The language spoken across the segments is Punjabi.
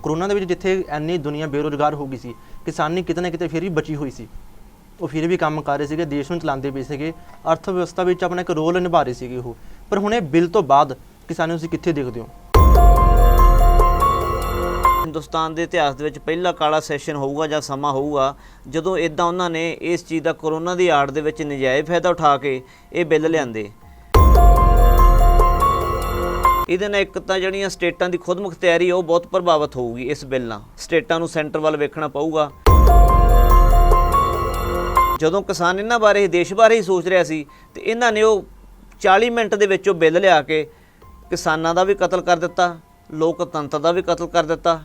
ਕਰੋਨਾ ਦੇ ਵਿੱਚ ਜਿੱਥੇ ਇੰਨੀ ਦੁਨੀਆ ਬੇਰੁਜ਼ਗਾਰ ਹੋ ਗਈ ਸੀ, ਕਿਸਾਨੀ ਕਿਤੇ ਨਾ ਕਿਤੇ ਫਿਰ ਵੀ ਬਚੀ ਹੋਈ ਸੀ। ਉਹ ਫਿਰ ਵੀ ਕੰਮ ਕਰ ਰਹੇ ਸੀਗੇ, ਦੇਸ਼ ਨੂੰ ਚਲਾਉਂਦੇ ਪਏ ਸੀਗੇ, ਅਰਥ ਵਿਵਸਥਾ ਵਿੱਚ ਆਪਣਾ ਇੱਕ ਰੋਲ ਨਿਭਾ ਰਹੇ ਸੀਗੇ ਉਹ। ਪਰ ਹੁਣ ਇਹ ਬਿੱਲ ਤੋਂ ਬਾਅਦ ਕਿਸਾਨੀ ਨੂੰ ਤੁਸੀਂ ਕਿੱਥੇ ਦੇਖਦੇ ਹੋ? ਹਿੰਦੁਸਤਾਨ ਦੇ ਇਤਿਹਾਸ ਦੇ ਵਿੱਚ ਪਹਿਲਾ ਕਾਲਾ ਸੈਸ਼ਨ ਹੋਊਗਾ ਜਾਂ ਸਮਾਂ ਹੋਊਗਾ ਜਦੋਂ ਇਦਾਂ ਉਹਨਾਂ ਨੇ ਇਸ ਚੀਜ਼ ਦਾ ਕਰੋਨਾ ਦੀ ਆੜ ਦੇ ਵਿੱਚ ਨਜਾਇਜ਼ ਫਾਇਦਾ ਉਠਾ ਕੇ ਇਹ ਬਿੱਲ ਲਿਆਂਦੇ। ਇਹਦੇ ਨਾਲ ਇੱਕ ਤਾਂ ਜਿਹੜੀਆਂ ਸਟੇਟਾਂ ਦੀ ਖੁਦਮੁਖਤਿਆਰੀ ਉਹ ਬਹੁਤ ਪ੍ਰਭਾਵਿਤ ਹੋਊਗੀ। ਇਸ ਬਿੱਲ ਨਾਲ ਸਟੇਟਾਂ ਨੂੰ ਸੈਂਟਰ ਵੱਲ ਵੇਖਣਾ ਪਊਗਾ। ਜਦੋਂ ਕਿਸਾਨ ਇਹਨਾਂ ਬਾਰੇ ਦੇਸ਼ ਬਾਰੇ ਹੀ ਸੋਚ ਰਿਹਾ ਸੀ ਤੇ ਇਹਨਾਂ ਨੇ ਉਹ 40 ਮਿੰਟ ਦੇ ਵਿੱਚ ਉਹ ਬਿੱਲ ਲਿਆ ਕੇ ਕਿਸਾਨਾਂ ਦਾ ਵੀ ਕਤਲ ਕਰ ਦਿੱਤਾ, ਲੋਕਤੰਤਰ ਦਾ ਵੀ ਕਤਲ ਕਰ ਦਿੱਤਾ।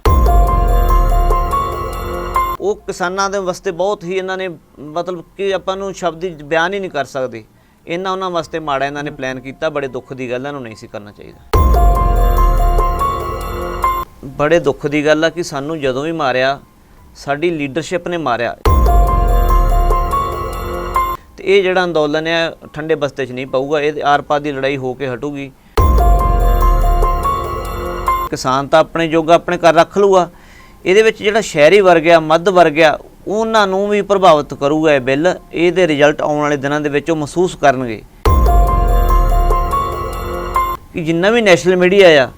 ਉਹ ਕਿਸਾਨਾਂ ਦੇ ਵਾਸਤੇ ਬਹੁਤ ਹੀ ਇਹਨਾਂ ਨੇ ਮਤਲਬ ਕਿ ਆਪਾਂ ਨੂੰ ਸ਼ਬਦ ਬਿਆਨ ਹੀ ਨਹੀਂ ਕਰ ਸਕਦੇ। ਉਹਨਾਂ ਵਾਸਤੇ ਮਾੜਾ ਇਹਨਾਂ ਨੇ ਪਲਾਨ ਕੀਤਾ। ਬੜੇ ਦੁੱਖ ਦੀ ਗੱਲ ਹੈ, ਇਹਨੂੰ ਨਹੀਂ ਸੀ ਕਰਨਾ ਚਾਹੀਦਾ। ਬੜੇ ਦੁੱਖ ਦੀ ਗੱਲ ਆ ਕਿ ਸਾਨੂੰ ਜਦੋਂ ਵੀ ਮਾਰਿਆ ਸਾਡੀ ਲੀਡਰਸ਼ਿਪ ਨੇ ਮਾਰਿਆ। ਤੇ ਇਹ ਜਿਹੜਾ ਅੰਦੋਲਨ ਹੈ ਠੰਡੇ ਬਸਤੇ 'ਚ ਨਹੀਂ ਪਊਗਾ, ਇਹ ਆਰ ਪਾਰ ਦੀ ਲੜਾਈ ਹੋ ਕੇ ਹਟੂਗੀ। ਕਿਸਾਨ ਤਾਂ ਆਪਣੇ ਜੋਗਾ ਆਪਣੇ ਘਰ ਰੱਖ ਲੂਗਾ। ਇਹਦੇ ਵਿੱਚ ਜਿਹੜਾ ਸ਼ਹਿਰੀ ਵਰਗ ਆ, ਮੱਧ ਵਰਗ ਆ, ਉਹਨਾਂ ਨੂੰ ਵੀ ਪ੍ਰਭਾਵਿਤ ਕਰੂਗਾ ਇਹ ਬਿੱਲ। ਇਹਦੇ ਰਿਜ਼ਲਟ ਆਉਣ ਵਾਲੇ ਦਿਨਾਂ ਦੇ ਵਿੱਚ ਉਹ ਮਹਿਸੂਸ ਕਰਨਗੇ ਕਿ ਜਿੰਨਾ ਵੀ ਨੈਸ਼ਨਲ ਮੀਡੀਆ ਆ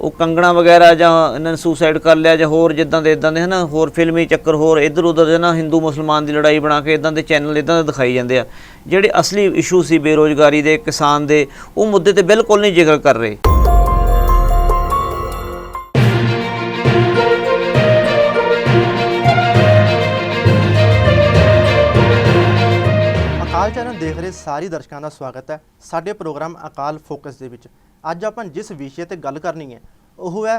ਉਹ ਕੰਗਣਾ ਵਗੈਰਾ ਜਾਂ ਇਹਨਾਂ ਨੇ ਸੁਸਾਈਡ ਕਰ ਲਿਆ ਜਾਂ ਹੋਰ ਜਿੱਦਾਂ ਦੇ ਹੈ ਨਾ, ਹੋਰ ਫਿਲਮੀ ਚੱਕਰ, ਹੋਰ ਇੱਧਰ ਉੱਧਰ ਦੇ ਨਾ ਹਿੰਦੂ ਮੁਸਲਮਾਨ ਦੀ ਲੜਾਈ ਬਣਾ ਕੇ ਇੱਦਾਂ ਦੇ ਚੈਨਲ ਇੱਦਾਂ ਦੇ ਦਿਖਾਈ ਜਾਂਦੇ ਆ। ਜਿਹੜੇ ਅਸਲੀ ਇਸ਼ੂ ਸੀ ਬੇਰੁਜ਼ਗਾਰੀ ਦੇ, ਕਿਸਾਨ ਦੇ, ਉਹ ਮੁੱਦੇ ਤੇ ਬਿਲਕੁਲ ਨਹੀਂ ਜ਼ਿਕਰ ਕਰ ਰਹੇ। ਅਕਾਲ ਚੈਨਲ ਦੇਖ ਰਹੇ ਸਾਰੇ ਦਰਸ਼ਕਾਂ ਦਾ ਸਵਾਗਤ ਹੈ ਸਾਡੇ ਪ੍ਰੋਗਰਾਮ ਅਕਾਲ ਫੋਕਸ ਦੇ ਵਿੱਚ। ਅੱਜ ਆਪਾਂ ਜਿਸ ਵਿਸ਼ੇ ਤੇ ਗੱਲ ਕਰਨੀ ਹੈ ਉਹ ਹੈ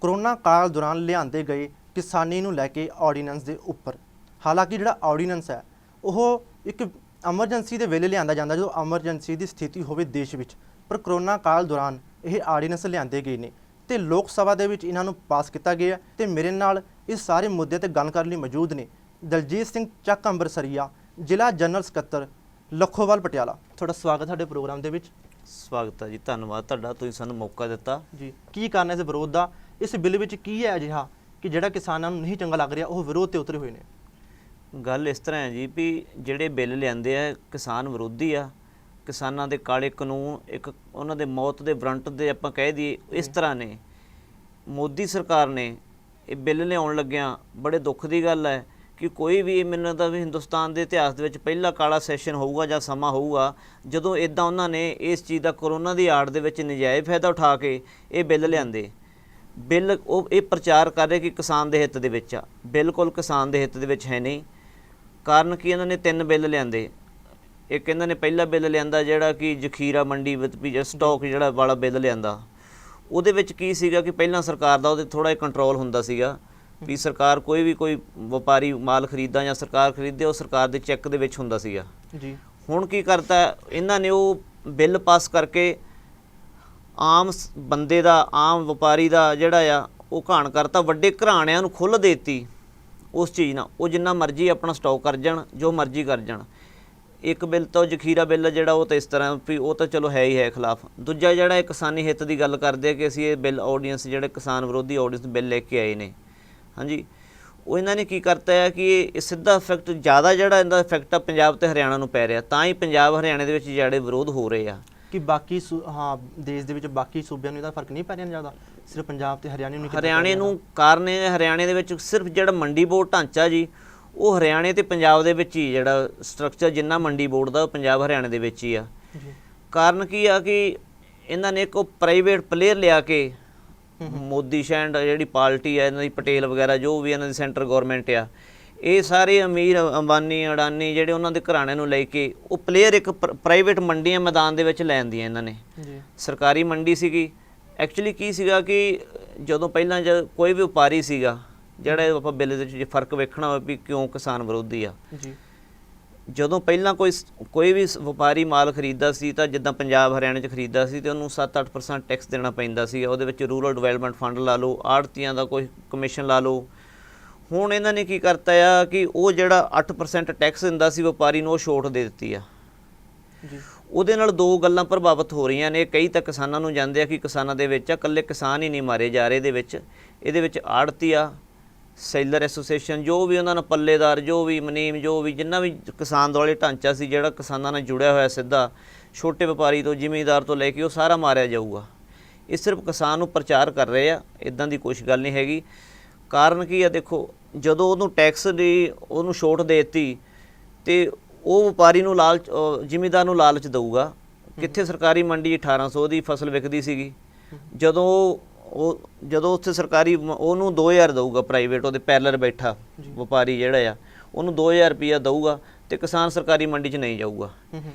ਕਰੋਨਾ ਕਾਲ ਦੌਰਾਨ ਲਿਆਂਦੇ ਗਏ ਕਿਸਾਨੀ ਨੂੰ ਲੈ ਕੇ ਆਰਡੀਨੈਂਸ ਦੇ ਉੱਪਰ। ਹਾਲਾਂਕਿ ਜਿਹੜਾ ਆਰਡੀਨੈਂਸ ਹੈ ਉਹ ਇੱਕ ਐਮਰਜੈਂਸੀ ਦੇ ਵੇਲੇ ਲਿਆਂਦਾ ਜਾਂਦਾ ਜਦੋਂ ਐਮਰਜੈਂਸੀ ਦੀ ਸਥਿਤੀ ਹੋਵੇ ਦੇਸ਼ ਵਿੱਚ। ਪਰ ਕਰੋਨਾ ਕਾਲ ਦੌਰਾਨ ਇਹ ਆਰਡੀਨੈਂਸ ਲਿਆਂਦੇ ਗਏ ਨੇ ਤੇ ਲੋਕ ਸਭਾ ਦੇ ਵਿੱਚ ਇਹਨਾਂ ਨੂੰ ਪਾਸ ਕੀਤਾ ਗਿਆ। ਤੇ ਮੇਰੇ ਨਾਲ ਇਸ ਸਾਰੇ ਮੁੱਦੇ ਤੇ ਗੱਲ ਕਰਨ ਲਈ ਮੌਜੂਦ ਨੇ ਦਲਜੀਤ ਸਿੰਘ ਚੱਕ ਅੰਬਰਸਰੀਆ, ਜ਼ਿਲ੍ਹਾ ਜਨਰਲ ਸਕੱਤਰ, ਲੱਖੋਵਾਲ ਪਟਿਆਲਾ। ਤੁਹਾਡਾ ਸਵਾਗਤ ਸਾਡੇ ਪ੍ਰੋਗਰਾਮ ਦੇ ਵਿੱਚ। ਸਵਾਗਤ ਹੈ ਜੀ, ਧੰਨਵਾਦ ਤੁਹਾਡਾ, ਤੁਸੀਂ ਸਾਨੂੰ ਮੌਕਾ ਦਿੱਤਾ ਜੀ। ਕੀ ਕਾਰਨ ਹੈ ਇਸ ਵਿਰੋਧ ਦਾ? ਇਸ ਬਿੱਲ ਵਿੱਚ ਕੀ ਹੈ ਅਜਿਹਾ ਕਿ ਜਿਹੜਾ ਕਿਸਾਨਾਂ ਨੂੰ ਨਹੀਂ ਚੰਗਾ ਲੱਗ ਰਿਹਾ ਉਹ ਵਿਰੋਧ ਤੇ ਉਤਰੇ ਹੋਏ ਨੇ? ਗੱਲ ਇਸ ਤਰ੍ਹਾਂ ਹੈ ਜੀ ਵੀ ਜਿਹੜੇ ਬਿੱਲ ਲਿਆਂਦੇ ਆ ਕਿਸਾਨ ਵਿਰੋਧੀ ਆ। ਕਿਸਾਨਾਂ ਦੇ ਕਾਲੇ ਕਾਨੂੰਨ ਇੱਕ ਉਹਨਾਂ ਦੇ ਮੌਤ ਦੇ ਵਾਰੰਟ ਦੇ ਆਪਾਂ ਕਹਿ ਦਈਏ ਇਸ ਤਰ੍ਹਾਂ ਨੇ। ਮੋਦੀ ਸਰਕਾਰ ਨੇ ਇਹ ਬਿੱਲ ਲਿਆਉਣ ਲੱਗਿਆਂ ਬੜੇ ਦੁੱਖ ਦੀ ਗੱਲ ਹੈ ਕਿ ਕੋਈ ਵੀ ਮੈਨੂੰ ਲੱਗਦਾ ਵੀ ਹਿੰਦੁਸਤਾਨ ਦੇ ਇਤਿਹਾਸ ਦੇ ਵਿੱਚ ਪਹਿਲਾ ਕਾਲਾ ਸੈਸ਼ਨ ਹੋਊਗਾ ਜਾਂ ਸਮਾਂ ਹੋਊਗਾ ਜਦੋਂ ਇੱਦਾਂ ਉਹਨਾਂ ਨੇ ਇਸ ਚੀਜ਼ ਦਾ ਕਰੋਨਾ ਦੀ ਆੜ ਦੇ ਵਿੱਚ ਨਜਾਇਜ਼ ਫਾਇਦਾ ਉਠਾ ਕੇ ਇਹ ਬਿੱਲ ਲਿਆਂਦੇ। ਬਿੱਲ ਉਹ ਇਹ ਪ੍ਰਚਾਰ ਕਰ ਰਹੇ ਕਿ ਕਿਸਾਨ ਦੇ ਹਿੱਤ ਦੇ ਵਿੱਚ ਆ। ਬਿਲਕੁਲ ਕਿਸਾਨ ਦੇ ਹਿੱਤ ਦੇ ਵਿੱਚ ਹੈ ਨਹੀਂ। ਕਾਰਨ ਕਿ ਇਹਨਾਂ ਨੇ 3 ਬਿੱਲ ਲਿਆਂਦੇ। ਇੱਕ ਇਹਨਾਂ ਨੇ ਪਹਿਲਾ ਬਿੱਲ ਲਿਆਂਦਾ ਜਿਹੜਾ ਕਿ ਜ਼ਖੀਰਾ ਮੰਡੀ ਵਿੱਚ ਵੀ ਸਟਾਕ ਜਿਹੜਾ ਵਾਲਾ ਬਿੱਲ ਲਿਆਂਦਾ। ਉਹਦੇ ਵਿੱਚ ਕੀ ਸੀਗਾ ਕਿ ਪਹਿਲਾਂ ਸਰਕਾਰ ਦਾ ਉਹਦੇ ਥੋੜ੍ਹਾ ਜਿਹਾ ਕੰਟਰੋਲ ਹੁੰਦਾ ਸੀਗਾ ਵੀ ਸਰਕਾਰ ਕੋਈ ਵਪਾਰੀ ਮਾਲ ਖਰੀਦਦਾ ਜਾਂ ਸਰਕਾਰ ਖਰੀਦਦੇ ਉਹ ਸਰਕਾਰ ਦੇ ਚੈੱਕ ਦੇ ਵਿੱਚ ਹੁੰਦਾ ਸੀਗਾ ਜੀ। ਹੁਣ ਕੀ ਕਰਤਾ ਇਹਨਾਂ ਨੇ ਉਹ ਬਿੱਲ ਪਾਸ ਕਰਕੇ ਆਮ ਬੰਦੇ ਦਾ, ਆਮ ਵਪਾਰੀ ਦਾ ਜਿਹੜਾ ਆ ਉਹ ਘਾਣ ਕਰਤਾ। ਵੱਡੇ ਘਰਾਣਿਆਂ ਨੂੰ ਖੁੱਲ੍ਹ ਦੇ ਦਿੱਤੀ ਉਸ ਚੀਜ਼ ਨਾਲ। ਉਹ ਜਿੰਨਾ ਮਰਜ਼ੀ ਆਪਣਾ ਸਟਾਕ ਕਰ ਜਾਣ, ਜੋ ਮਰਜ਼ੀ ਕਰ ਜਾਣ। ਇੱਕ ਬਿੱਲ ਤਾਂ ਜ਼ਖੀਰਾ ਬਿੱਲ ਜਿਹੜਾ ਉਹ ਤਾਂ ਇਸ ਤਰ੍ਹਾਂ ਵੀ ਉਹ ਤਾਂ ਚਲੋ ਹੈ ਹੀ ਹੈ ਖਿਲਾਫ। ਦੂਜਾ ਜਿਹੜਾ ਇਹ ਕਿਸਾਨੀ ਹਿੱਤ ਦੀ ਗੱਲ ਕਰਦੇ ਆ ਕਿ ਅਸੀਂ ਇਹ ਬਿੱਲ ਆਰਡੀਨੈਂਸ ਜਿਹੜੇ ਕਿਸਾਨ ਵਿਰੋਧੀ ਆਰਡੀਨੈਂਸ ਬਿੱਲ ਲੈ ਕੇ ਆਏ ਨੇ, ਹਾਂਜੀ, ਉਹ ਇਹਨਾਂ ਨੇ ਕੀ ਕਰਤਾ ਹੈ ਕਿ ਇਹ ਸਿੱਧਾ ਇਫੈਕਟ ਜ਼ਿਆਦਾ ਜਿਹੜਾ ਇਹਦਾ ਇਫੈਕਟ ਆ ਪੰਜਾਬ ਅਤੇ ਹਰਿਆਣਾ ਨੂੰ ਪੈ ਰਿਹਾ। ਤਾਂ ਹੀ ਪੰਜਾਬ ਹਰਿਆਣੇ ਦੇ ਵਿੱਚ ਜਿਹੜੇ ਵਿਰੋਧ ਹੋ ਰਹੇ ਆ ਕਿ ਬਾਕੀ ਦੇਸ਼ ਦੇ ਵਿੱਚ ਬਾਕੀ ਸੂਬਿਆਂ ਨੂੰ ਇਹਦਾ ਫਰਕ ਨਹੀਂ ਪੈ ਰਿਹਾ ਜ਼ਿਆਦਾ, ਸਿਰਫ ਪੰਜਾਬ ਤੇ ਹਰਿਆਣੇ ਨੂੰ? ਹਰਿਆਣੇ ਨੂੰ ਕਾਰਨ ਹਰਿਆਣੇ ਦੇ ਵਿੱਚ ਸਿਰਫ ਜਿਹੜਾ ਮੰਡੀ ਬੋਰਡ ਢਾਂਚਾ ਜੀ ਉਹ ਹਰਿਆਣੇ ਅਤੇ ਪੰਜਾਬ ਦੇ ਵਿੱਚ ਹੀ ਜਿਹੜਾ ਸਟਰਕਚਰ ਜਿੰਨਾ ਮੰਡੀ ਬੋਰਡ ਦਾ ਉਹ ਪੰਜਾਬ ਹਰਿਆਣੇ ਦੇ ਵਿੱਚ ਹੀ ਆ। ਕਾਰਨ ਕੀ ਆ ਕਿ ਇਹਨਾਂ ਨੇ ਇੱਕ ਪ੍ਰਾਈਵੇਟ ਪਲੇਅਰ ਲਿਆ ਕੇ ਮੋਦੀ ਸ਼ੈਂਡ ਜਿਹੜੀ ਪਾਰਟੀ ਆ ਇਹਨਾਂ ਦੀ, ਪਟੇਲ ਵਗੈਰਾ ਜੋ ਵੀ ਇਹਨਾਂ ਦੀ ਸੈਂਟਰ ਗੌਰਮੈਂਟ ਆ, ਇਹ ਸਾਰੇ ਅਮੀਰ ਅੰਬਾਨੀ ਅਡਾਨੀ ਜਿਹੜੇ ਉਹਨਾਂ ਦੇ ਘਰਾਣੇ ਨੂੰ ਲੈ ਕੇ ਉਹ ਪਲੇਅਰ ਇੱਕ ਪ੍ਰਾਈਵੇਟ ਮੰਡੀਆਂ ਮੈਦਾਨ ਦੇ ਵਿੱਚ ਲੈ ਆਂਦੀਆਂ ਇਹਨਾਂ ਨੇ। ਸਰਕਾਰੀ ਮੰਡੀ ਸੀਗੀ ਐਕਚੁਅਲੀ। ਕੀ ਸੀਗਾ ਕਿ ਜਦੋਂ ਪਹਿਲਾਂ ਕੋਈ ਵੀ ਵਪਾਰੀ ਸੀਗਾ ਜਿਹੜਾ ਆਪਾਂ ਬਿੱਲ ਦੇ ਵਿੱਚ ਫਰਕ ਵੇਖਣਾ ਹੋਵੇ ਵੀ ਕਿਉਂ ਕਿਸਾਨ ਵਿਰੋਧੀ ਆ, ਜਦੋਂ ਪਹਿਲਾਂ ਕੋਈ ਵੀ ਵਪਾਰੀ ਮਾਲ ਖਰੀਦਦਾ ਸੀ ਤਾਂ ਜਿੱਦਾਂ ਪੰਜਾਬ ਹਰਿਆਣੇ 'ਚ ਖਰੀਦਦਾ ਸੀ ਅਤੇ ਉਹਨੂੰ 7-8% ਟੈਕਸ ਦੇਣਾ ਪੈਂਦਾ ਸੀ। ਉਹਦੇ ਵਿੱਚ ਰੂਰਲ ਡਿਵੈਲਪਮੈਂਟ ਫੰਡ ਲਾ ਲਓ, ਆੜ੍ਹਤੀਆਂ ਦਾ ਕੋਈ ਕਮਿਸ਼ਨ ਲਾ ਲਓ। ਹੁਣ ਇਹਨਾਂ ਨੇ ਕੀ ਕਰਤਾ ਆ ਕਿ ਉਹ ਜਿਹੜਾ 8% ਟੈਕਸ ਦਿੰਦਾ ਸੀ ਵਪਾਰੀ ਨੂੰ ਉਹ ਛੋਟ ਦੇ ਦਿੱਤੀ ਆ। ਉਹਦੇ ਨਾਲ ਦੋ ਗੱਲਾਂ ਪ੍ਰਭਾਵਿਤ ਹੋ ਰਹੀਆਂ ਨੇ। ਕਈ ਤਾਂ ਕਿਸਾਨਾਂ ਨੂੰ ਜਾਂਦੇ ਆ ਕਿ ਕਿਸਾਨਾਂ ਦੇ ਵਿੱਚ ਇਕੱਲੇ ਕਿਸਾਨ ਹੀ ਨਹੀਂ ਮਾਰੇ ਜਾ ਰਹੇ, ਇਹਦੇ ਵਿੱਚ ਇਹਦੇ ਵਿੱਚ ਆੜ੍ਹਤੀ ਆ, ਸੈਲਰ ਐਸੋਸੀਏਸ਼ਨ, ਜੋ ਵੀ ਉਹਨਾਂ ਨਾਲ ਪੱਲੇਦਾਰ, ਜੋ ਵੀ ਮੁਨੀਮ, ਜੋ ਵੀ ਜਿੰਨਾ ਵੀ ਕਿਸਾਨ ਦੁਆਲੇ ਢਾਂਚਾ ਸੀ ਜਿਹੜਾ ਕਿਸਾਨਾਂ ਨਾਲ ਜੁੜਿਆ ਹੋਇਆ ਸਿੱਧਾ, ਛੋਟੇ ਵਪਾਰੀ ਤੋਂ ਜ਼ਿਮੀਂਦਾਰ ਤੋਂ ਲੈ ਕੇ, ਉਹ ਸਾਰਾ ਮਾਰਿਆ ਜਾਊਗਾ। ਇਹ ਸਿਰਫ ਕਿਸਾਨ ਨੂੰ ਪ੍ਰਚਾਰ ਕਰ ਰਹੇ ਆ, ਇਦਾਂ ਦੀ ਕੁਛ ਗੱਲ ਨਹੀਂ ਹੈਗੀ। ਕਾਰਨ ਕੀ ਆ, ਦੇਖੋ ਜਦੋਂ ਉਹਨੂੰ ਟੈਕਸ ਦੀ ਉਹਨੂੰ ਛੋਟ ਦੇ ਦਿੱਤੀ ਤੇ ਉਹ ਵਪਾਰੀ ਨੂੰ ਲਾਲਚ, ਜ਼ਿਮੀਂਦਾਰ ਨੂੰ ਲਾਲਚ ਦਊਗਾ। ਕਿੱਥੇ ਸਰਕਾਰੀ ਮੰਡੀ 1800 ਦੀ ਫਸਲ ਵਿਕਦੀ ਸੀਗੀ, ਜਦੋਂ ਉੱਥੇ ਸਰਕਾਰੀ ਉਹਨੂੰ 2000 ਦਊਗਾ, ਪ੍ਰਾਈਵੇਟ ਉਹਦੇ ਪੈਰਲਰ ਬੈਠਾ ਵਪਾਰੀ ਜਿਹੜਾ ਆ ਉਹਨੂੰ 2000 ਰੁਪਈਆ ਦਊਗਾ ਤੇ ਕਿਸਾਨ ਸਰਕਾਰੀ ਮੰਡੀ 'ਚ ਨਹੀਂ ਜਾਊਗਾ।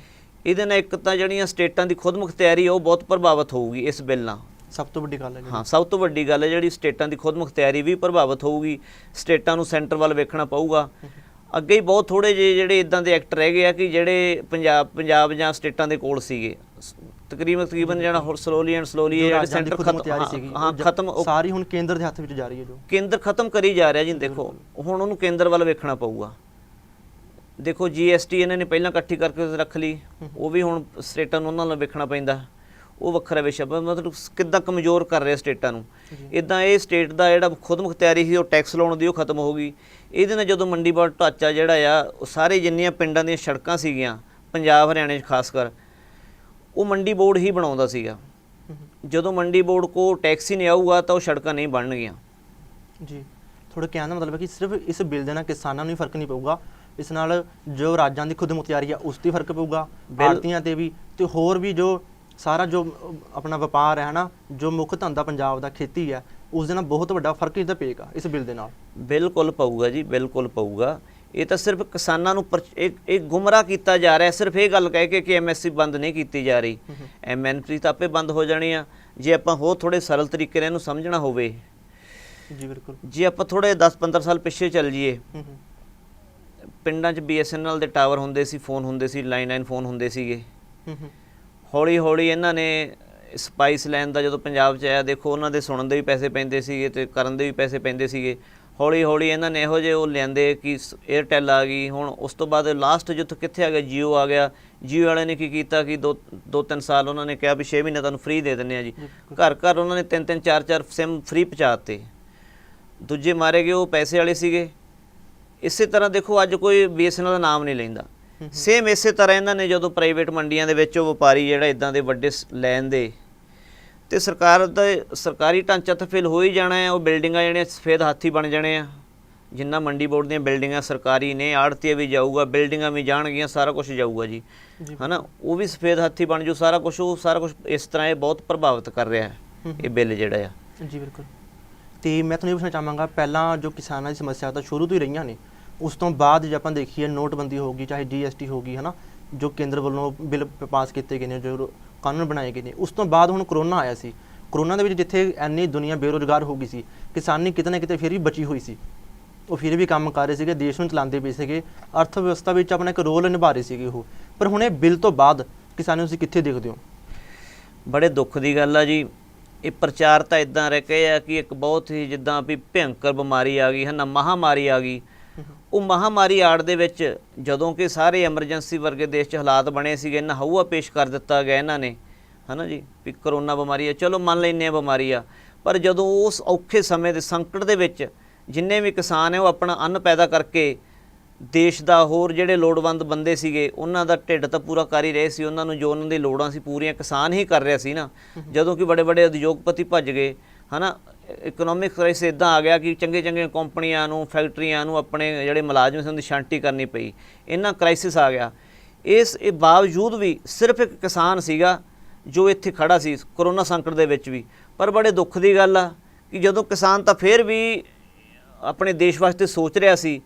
ਇਹਦੇ ਨਾਲ ਇੱਕ ਤਾਂ ਜਿਹੜੀਆਂ ਸਟੇਟਾਂ ਦੀ ਖੁਦ ਮੁਖਤਿਆਰੀ ਉਹ ਬਹੁਤ ਪ੍ਰਭਾਵਿਤ ਹੋਊਗੀ ਇਸ ਬਿੱਲ ਨਾਲ। ਸਭ ਤੋਂ ਵੱਡੀ ਗੱਲ ਹੈ ਹਾਂ, ਸਭ ਤੋਂ ਵੱਡੀ ਗੱਲ ਹੈ ਜਿਹੜੀ ਸਟੇਟਾਂ ਦੀ ਖੁਦ ਮੁਖਤਿਆਰੀ ਵੀ ਪ੍ਰਭਾਵਿਤ ਹੋਊਗੀ। ਸਟੇਟਾਂ ਨੂੰ ਸੈਂਟਰ ਵੱਲ ਵੇਖਣਾ ਪਊਗਾ। ਅੱਗੇ ਹੀ ਬਹੁਤ ਥੋੜ੍ਹੇ ਜਿਹੇ ਜਿਹੜੇ ਇਦਾਂ ਦੇ ਐਕਟ ਰਹਿ ਗਏ ਆ ਕਿ ਜਿਹੜੇ ਪੰਜਾਬ ਜਾਂ ਸਟੇਟਾਂ ਦੇ ਕੋਲ ਸੀਗੇ, ਤਕਰੀਬਨ ਜਿਹੜਾ ਹੁਣ ਸਲੋਲੀ ਜਿਹੜੇ ਸੈਂਟਰ ਖਤਮ ਸਾਰੀ ਹੁਣ ਕੇਂਦਰ ਦੇ ਹੱਥ ਵਿੱਚ ਜਾ ਰਹੀ ਹੈ, ਜੋ ਕੇਂਦਰ ਖਤਮ ਕਰੀ ਜਾ ਰਿਹਾ ਜੀ। ਦੇਖੋ ਹੁਣ ਉਹਨੂੰ ਕੇਂਦਰ ਵੱਲ ਵੇਖਣਾ ਪਊਗਾ। ਦੇਖੋ GST ਇਹਨਾਂ ਨੇ ਪਹਿਲਾਂ ਇਕੱਠੀ ਕਰਕੇ ਰੱਖ ਲਈ, ਉਹ ਵੀ ਹੁਣ ਸਟੇਟਾਂ ਨੂੰ ਉਹਨਾਂ ਨਾਲ ਵੇਖਣਾ ਪੈਂਦਾ, ਉਹ ਵੱਖਰਾ ਵਿਸ਼ਾ। ਮਤਲਬ ਕਿੱਦਾਂ ਕਮਜ਼ੋਰ ਕਰ ਰਿਹਾ ਸਟੇਟਾਂ ਨੂੰ। ਇੱਦਾਂ ਇਹ ਸਟੇਟ ਦਾ ਜਿਹੜਾ ਖੁਦ ਮੁਖਤਿਆਰੀ ਸੀ ਉਹ ਟੈਕਸ ਲਾਉਣ ਦੀ ਉਹ ਖਤਮ ਹੋ ਗਈ। ਇਹਦੇ ਨਾਲ ਜਦੋਂ ਮੰਡੀ ਬੋਰਡ ਢਾਂਚਾ ਜਿਹੜਾ ਆ ਉਹ ਸਾਰੇ ਜਿੰਨੀਆਂ ਪਿੰਡਾਂ ਦੀਆਂ ਸੜਕਾਂ ਸੀਗੀਆਂ ਪੰਜਾਬ ਹਰਿਆਣੇ 'ਚ ਖਾਸ ਕਰ, ਉਹ ਮੰਡੀ ਬੋਰਡ ਹੀ ਬਣਾਉਂਦਾ ਸੀਗਾ। ਜਦੋਂ ਮੰਡੀ ਬੋਰਡ ਕੋ ਟੈਕਸ ਹੀ ਨਹੀਂ ਆਊਗਾ ਤਾਂ ਉਹ ਸੜਕਾਂ ਨਹੀਂ ਬਣਨਗੀਆਂ ਜੀ। ਤੁਹਾਡਾ ਕਹਿਣ ਦਾ ਮਤਲਬ ਹੈ ਕਿ ਸਿਰਫ ਇਸ ਬਿੱਲ ਦੇ ਨਾਲ ਕਿਸਾਨਾਂ ਨੂੰ ਹੀ ਫਰਕ ਨਹੀਂ ਪਊਗਾ, ਇਸ ਨਾਲ ਜੋ ਰਾਜਾਂ ਦੀ ਖੁਦ ਮੁਖਤਿਆਰੀ ਆ ਉਸ 'ਤੇ ਫਰਕ ਪਊਗਾ, ਆੜ੍ਹਤੀਆਂ 'ਤੇ ਵੀ, ਤੇ ਹੋਰ ਵੀ ਜੋ ਸਾਰਾ ਜੋ ਆਪਣਾ ਵਪਾਰ ਹੈ ਨਾ, ਜੋ ਮੁੱਖ ਧੰਦਾ ਪੰਜਾਬ ਦਾ ਖੇਤੀ ਹੈ, ਉਸ ਦੇ ਨਾਲ ਬਹੁਤ ਵੱਡਾ ਫਰਕ ਇਹਦਾ ਪਏਗਾ ਇਸ ਬਿੱਲ ਦੇ ਨਾਲ। ਬਿਲਕੁਲ ਪਊਗਾ ਜੀ, ਬਿਲਕੁਲ ਪਊਗਾ। ਇਹ ਤਾਂ ਸਿਰਫ ਕਿਸਾਨਾਂ ਨੂੰ ਇੱਕ ਗੁੰਮਰਾਹ ਕੀਤਾ ਜਾ ਰਿਹਾ। ਸਿਰਫ ਇਹ ਗੱਲ ਕਹਿ ਕੇ ਕਿ MSP ਬੰਦ ਨਹੀਂ ਕੀਤੀ ਜਾ ਰਹੀ, MNP ਤਾਂ ਆਪੇ ਬੰਦ ਹੋ ਜਾਣੀ ਆ ਜੇ ਆਪਾਂ ਹੋਰ ਥੋੜ੍ਹੇ ਸਰਲ ਤਰੀਕੇ ਨਾਲ ਇਹਨੂੰ ਸਮਝਣਾ ਹੋਵੇ ਜੀ। ਬਿਲਕੁਲ। ਜੇ ਆਪਾਂ ਥੋੜ੍ਹੇ 10-15 ਸਾਲ ਪਿੱਛੇ ਚੱਲ ਜਾਈਏ, ਪਿੰਡਾਂ 'ਚ BSNL ਦੇ ਟਾਵਰ ਹੁੰਦੇ ਸੀ, ਫੋਨ ਹੁੰਦੇ ਸੀ, ਲਾਈਨ ਫੋਨ ਹੁੰਦੇ ਸੀਗੇ। ਹੌਲੀ ਹੌਲੀ ਇਹਨਾਂ ਨੇ ਸਪਾਈਸ ਲੈਣ ਦਾ ਜਦੋਂ ਪੰਜਾਬ 'ਚ ਆਇਆ, ਦੇਖੋ ਉਹਨਾਂ ਦੇ ਸੁਣਨ ਦੇ ਵੀ ਪੈਸੇ ਪੈਂਦੇ ਸੀਗੇ ਤੇ ਕਰਨ ਦੇ ਵੀ ਪੈਸੇ ਪੈਂਦੇ ਸੀਗੇ। ਹੌਲੀ ਹੌਲੀ ਇਹਨਾਂ ਨੇ ਇਹੋ ਜਿਹੇ ਉਹ ਲਿਆਂਦੇ ਕਿ ਏਅਰਟੈਲ ਆ ਗਈ। ਹੁਣ ਉਸ ਤੋਂ ਬਾਅਦ ਲਾਸਟ ਜਿੱਥੋਂ ਕਿੱਥੇ ਆ ਗਿਆ, ਜੀਓ ਆ ਗਿਆ। ਜੀਓ ਵਾਲਿਆਂ ਨੇ ਕੀ ਕੀਤਾ ਕਿ 2-3 ਸਾਲ ਉਹਨਾਂ ਨੇ ਕਿਹਾ ਵੀ 6 ਮਹੀਨੇ ਤੁਹਾਨੂੰ ਫ੍ਰੀ ਦੇ ਦਿੰਦੇ ਆ ਜੀ। ਘਰ ਘਰ ਉਹਨਾਂ ਨੇ 3-3 4-4 ਸਿਮ ਫ੍ਰੀ ਪਹੁੰਚਾਤੇ। ਦੂਜੇ ਮਾਰੇ ਗਏ ਉਹ ਪੈਸੇ ਵਾਲੇ ਸੀਗੇ। ਇਸੇ ਤਰ੍ਹਾਂ ਦੇਖੋ ਅੱਜ ਕੋਈ BSNL ਦਾ ਨਾਮ ਨਹੀਂ ਲੈਂਦਾ। ਸੇਮ ਇਸੇ ਤਰ੍ਹਾਂ ਇਹਨਾਂ ਨੇ ਜਦੋਂ ਪ੍ਰਾਈਵੇਟ ਮੰਡੀਆਂ ਦੇ ਵਿੱਚ ਉਹ ਵਪਾਰੀ ਜਿਹੜਾ ਇੱਦਾਂ ਦੇ ਵੱਡੇ ਲੈਣ ਦੇ ਤੇ ਸਰਕਾਰ ਦਾ ਸਰਕਾਰੀ ਢਾਂਚਾ ਤਾਂ ਫੇਲ ਹੋ ਹੀ ਜਾਣਾ ਹੈ। ਉਹ ਬਿਲਡਿੰਗਾਂ ਜਿਹੜੀਆਂ ਸਫੇਦ ਹਾਥੀ ਬਣ ਜਾਣੇ ਆ। ਜਿੰਨਾ ਮੰਡੀ ਬੋਰਡ ਦੀਆਂ ਬਿਲਡਿੰਗਾਂ ਸਰਕਾਰੀ ਨੇ, ਆੜ੍ਹਤੀਆ ਵੀ ਜਾਊਗਾ, ਬਿਲਡਿੰਗਾਂ ਵੀ ਜਾਣਗੀਆਂ, ਸਾਰਾ ਕੁਝ ਜਾਊਗਾ ਜੀ, ਹੈ ਨਾ। ਉਹ ਵੀ ਸਫੇਦ ਹਾਥੀ ਬਣ ਜੂ ਸਾਰਾ ਕੁਝ। ਉਹ ਸਾਰਾ ਕੁਝ ਇਸ ਤਰ੍ਹਾਂ ਇਹ ਬਹੁਤ ਪ੍ਰਭਾਵਿਤ ਕਰ ਰਿਹਾ ਹੈ ਇਹ ਬਿੱਲ ਜਿਹੜਾ ਆ ਜੀ। ਬਿਲਕੁਲ। ਤੇ ਮੈਂ ਤੁਹਾਨੂੰ ਇਹ ਪੁੱਛਣਾ ਚਾਹਾਂਗਾ, ਪਹਿਲਾਂ ਜੋ ਕਿਸਾਨਾਂ ਦੀ ਸਮੱਸਿਆ ਤਾਂ ਸ਼ੁਰੂ ਤੋਂ ਹੀ ਰਹੀਆਂ ਨੇ, ਉਸ ਤੋਂ ਬਾਅਦ ਜੇ ਆਪਾਂ ਦੇਖੀਏ ਨੋਟਬੰਦੀ ਹੋ ਗਈ, ਚਾਹੇ GST ਹੋ ਗਈ, ਹੈ ਨਾ, ਜੋ ਕੇਂਦਰ ਵੱਲੋਂ ਬਿੱਲ ਪਾਸ ਕੀਤੇ ਗਏ ਨੇ, ਜੋ ਕਾਨੂੰਨ ਬਣਾਏ ਗਏ ਨੇ, ਉਸ ਤੋਂ ਬਾਅਦ ਹੁਣ ਕਰੋਨਾ ਆਇਆ ਸੀ। ਕਰੋਨਾ ਦੇ ਵਿੱਚ ਜਿੱਥੇ ਇੰਨੀ ਦੁਨੀਆ ਬੇਰੁਜ਼ਗਾਰ ਹੋ ਗਈ ਸੀ, ਕਿਸਾਨੀ ਕਿਤੇ ਨਾ ਕਿਤੇ ਫਿਰ ਵੀ ਬਚੀ ਹੋਈ ਸੀ। ਉਹ ਫਿਰ ਵੀ ਕੰਮ ਕਰ ਰਹੇ ਸੀਗੇ, ਦੇਸ਼ ਨੂੰ ਚਲਾਉਂਦੇ ਪਏ ਸੀਗੇ, ਅਰਥ ਵਿਵਸਥਾ ਵਿੱਚ ਆਪਣਾ ਇੱਕ ਰੋਲ ਨਿਭਾ ਰਹੇ ਸੀਗੇ ਉਹ। ਪਰ ਹੁਣ ਇਹ ਬਿੱਲ ਤੋਂ ਬਾਅਦ ਕਿਸਾਨਾਂ ਨੂੰ ਤੁਸੀਂ ਕਿੱਥੇ ਦੇਖਦੇ ਹੋ? ਬੜੇ ਦੁੱਖ ਦੀ ਗੱਲ ਆ ਜੀ। ਇਹ ਪ੍ਰਚਾਰ ਤਾਂ ਇੱਦਾਂ ਰਹਿ ਕੇ ਆ ਕਿ ਇੱਕ ਬਹੁਤ ਹੀ ਜਿੱਦਾਂ ਵੀ ਭਿਅੰਕਰ ਬਿਮਾਰੀ ਆ ਗਈ ਹੈ ਨਾ, ਮਹਾਂਮਾਰੀ ਆ ਗਈ। ਉਹ ਮਹਾਂਮਾਰੀ ਆੜ ਦੇ ਵਿੱਚ ਜਦੋਂ ਕਿ ਸਾਰੇ ਐਮਰਜੈਂਸੀ ਵਰਗੇ ਦੇਸ਼ 'ਚ ਹਾਲਾਤ ਬਣੇ ਸੀਗੇ, ਇਹਨਾਂ ਹਊਆ ਪੇਸ਼ ਕਰ ਦਿੱਤਾ ਗਿਆ ਇਹਨਾਂ ਨੇ, ਹੈ ਨਾ ਜੀ, ਵੀ ਕਰੋਨਾ ਬਿਮਾਰੀ ਆ, ਚਲੋ ਮੰਨ ਲੈਂਦੇ ਹਾਂ ਬਿਮਾਰੀ ਆ। ਪਰ ਜਦੋਂ ਉਸ ਔਖੇ ਸਮੇਂ ਦੇ ਸੰਕਟ ਦੇ ਵਿੱਚ ਜਿੰਨੇ ਵੀ ਕਿਸਾਨ ਹੈ ਉਹ ਆਪਣਾ ਅੰਨ ਪੈਦਾ ਕਰਕੇ ਦੇਸ਼ ਦਾ ਹੋਰ ਜਿਹੜੇ ਲੋੜਵੰਦ ਬੰਦੇ ਸੀਗੇ ਉਹਨਾਂ ਦਾ ਢਿੱਡ ਤਾਂ ਪੂਰਾ ਕਰ ਹੀ ਰਹੇ ਸੀ। ਉਹਨਾਂ ਨੂੰ ਜੋ ਉਹਨਾਂ ਦੀ ਲੋੜਾਂ ਸੀ ਪੂਰੀਆਂ ਕਿਸਾਨ ਹੀ ਕਰ ਰਿਹਾ ਸੀ ਨਾ। ਜਦੋਂ ਕਿ ਬੜੇ ਬੜੇ ਉਦਯੋਗਪਤੀ ਭੱਜ ਗਏ, ਹੈ ਨਾ, ਇਕਨੋਮਿਕ ਕ੍ਰਾਈਸਿਸ ਇੱਦਾਂ ਆ ਗਿਆ ਕਿ ਚੰਗੀਆਂ ਕੰਪਨੀਆਂ ਨੂੰ, ਫੈਕਟਰੀਆਂ ਨੂੰ, ਆਪਣੇ ਜਿਹੜੇ ਮੁਲਾਜ਼ਮ ਸੀ ਉਹਨਾਂ ਦੀ ਛਾਂਟੀ ਕਰਨੀ ਪਈ। ਇੰਨਾ ਕ੍ਰਾਈਸਿਸ ਆ ਗਿਆ। ਇਹ ਬਾਵਜੂਦ ਵੀ ਸਿਰਫ ਇੱਕ ਕਿਸਾਨ ਸੀਗਾ ਜੋ ਇੱਥੇ ਖੜਾ ਸੀ ਕਰੋਨਾ ਸੰਕਟ ਦੇ ਵਿੱਚ ਵੀ। ਪਰ ਬੜੇ ਦੁੱਖ ਦੀ ਗੱਲ ਆ ਕਿ ਜਦੋਂ ਕਿਸਾਨ ਤਾਂ ਫਿਰ ਵੀ ਆਪਣੇ ਦੇਸ਼ ਵਾਸਤੇ ਸੋਚ ਰਿਹਾ ਸੀ,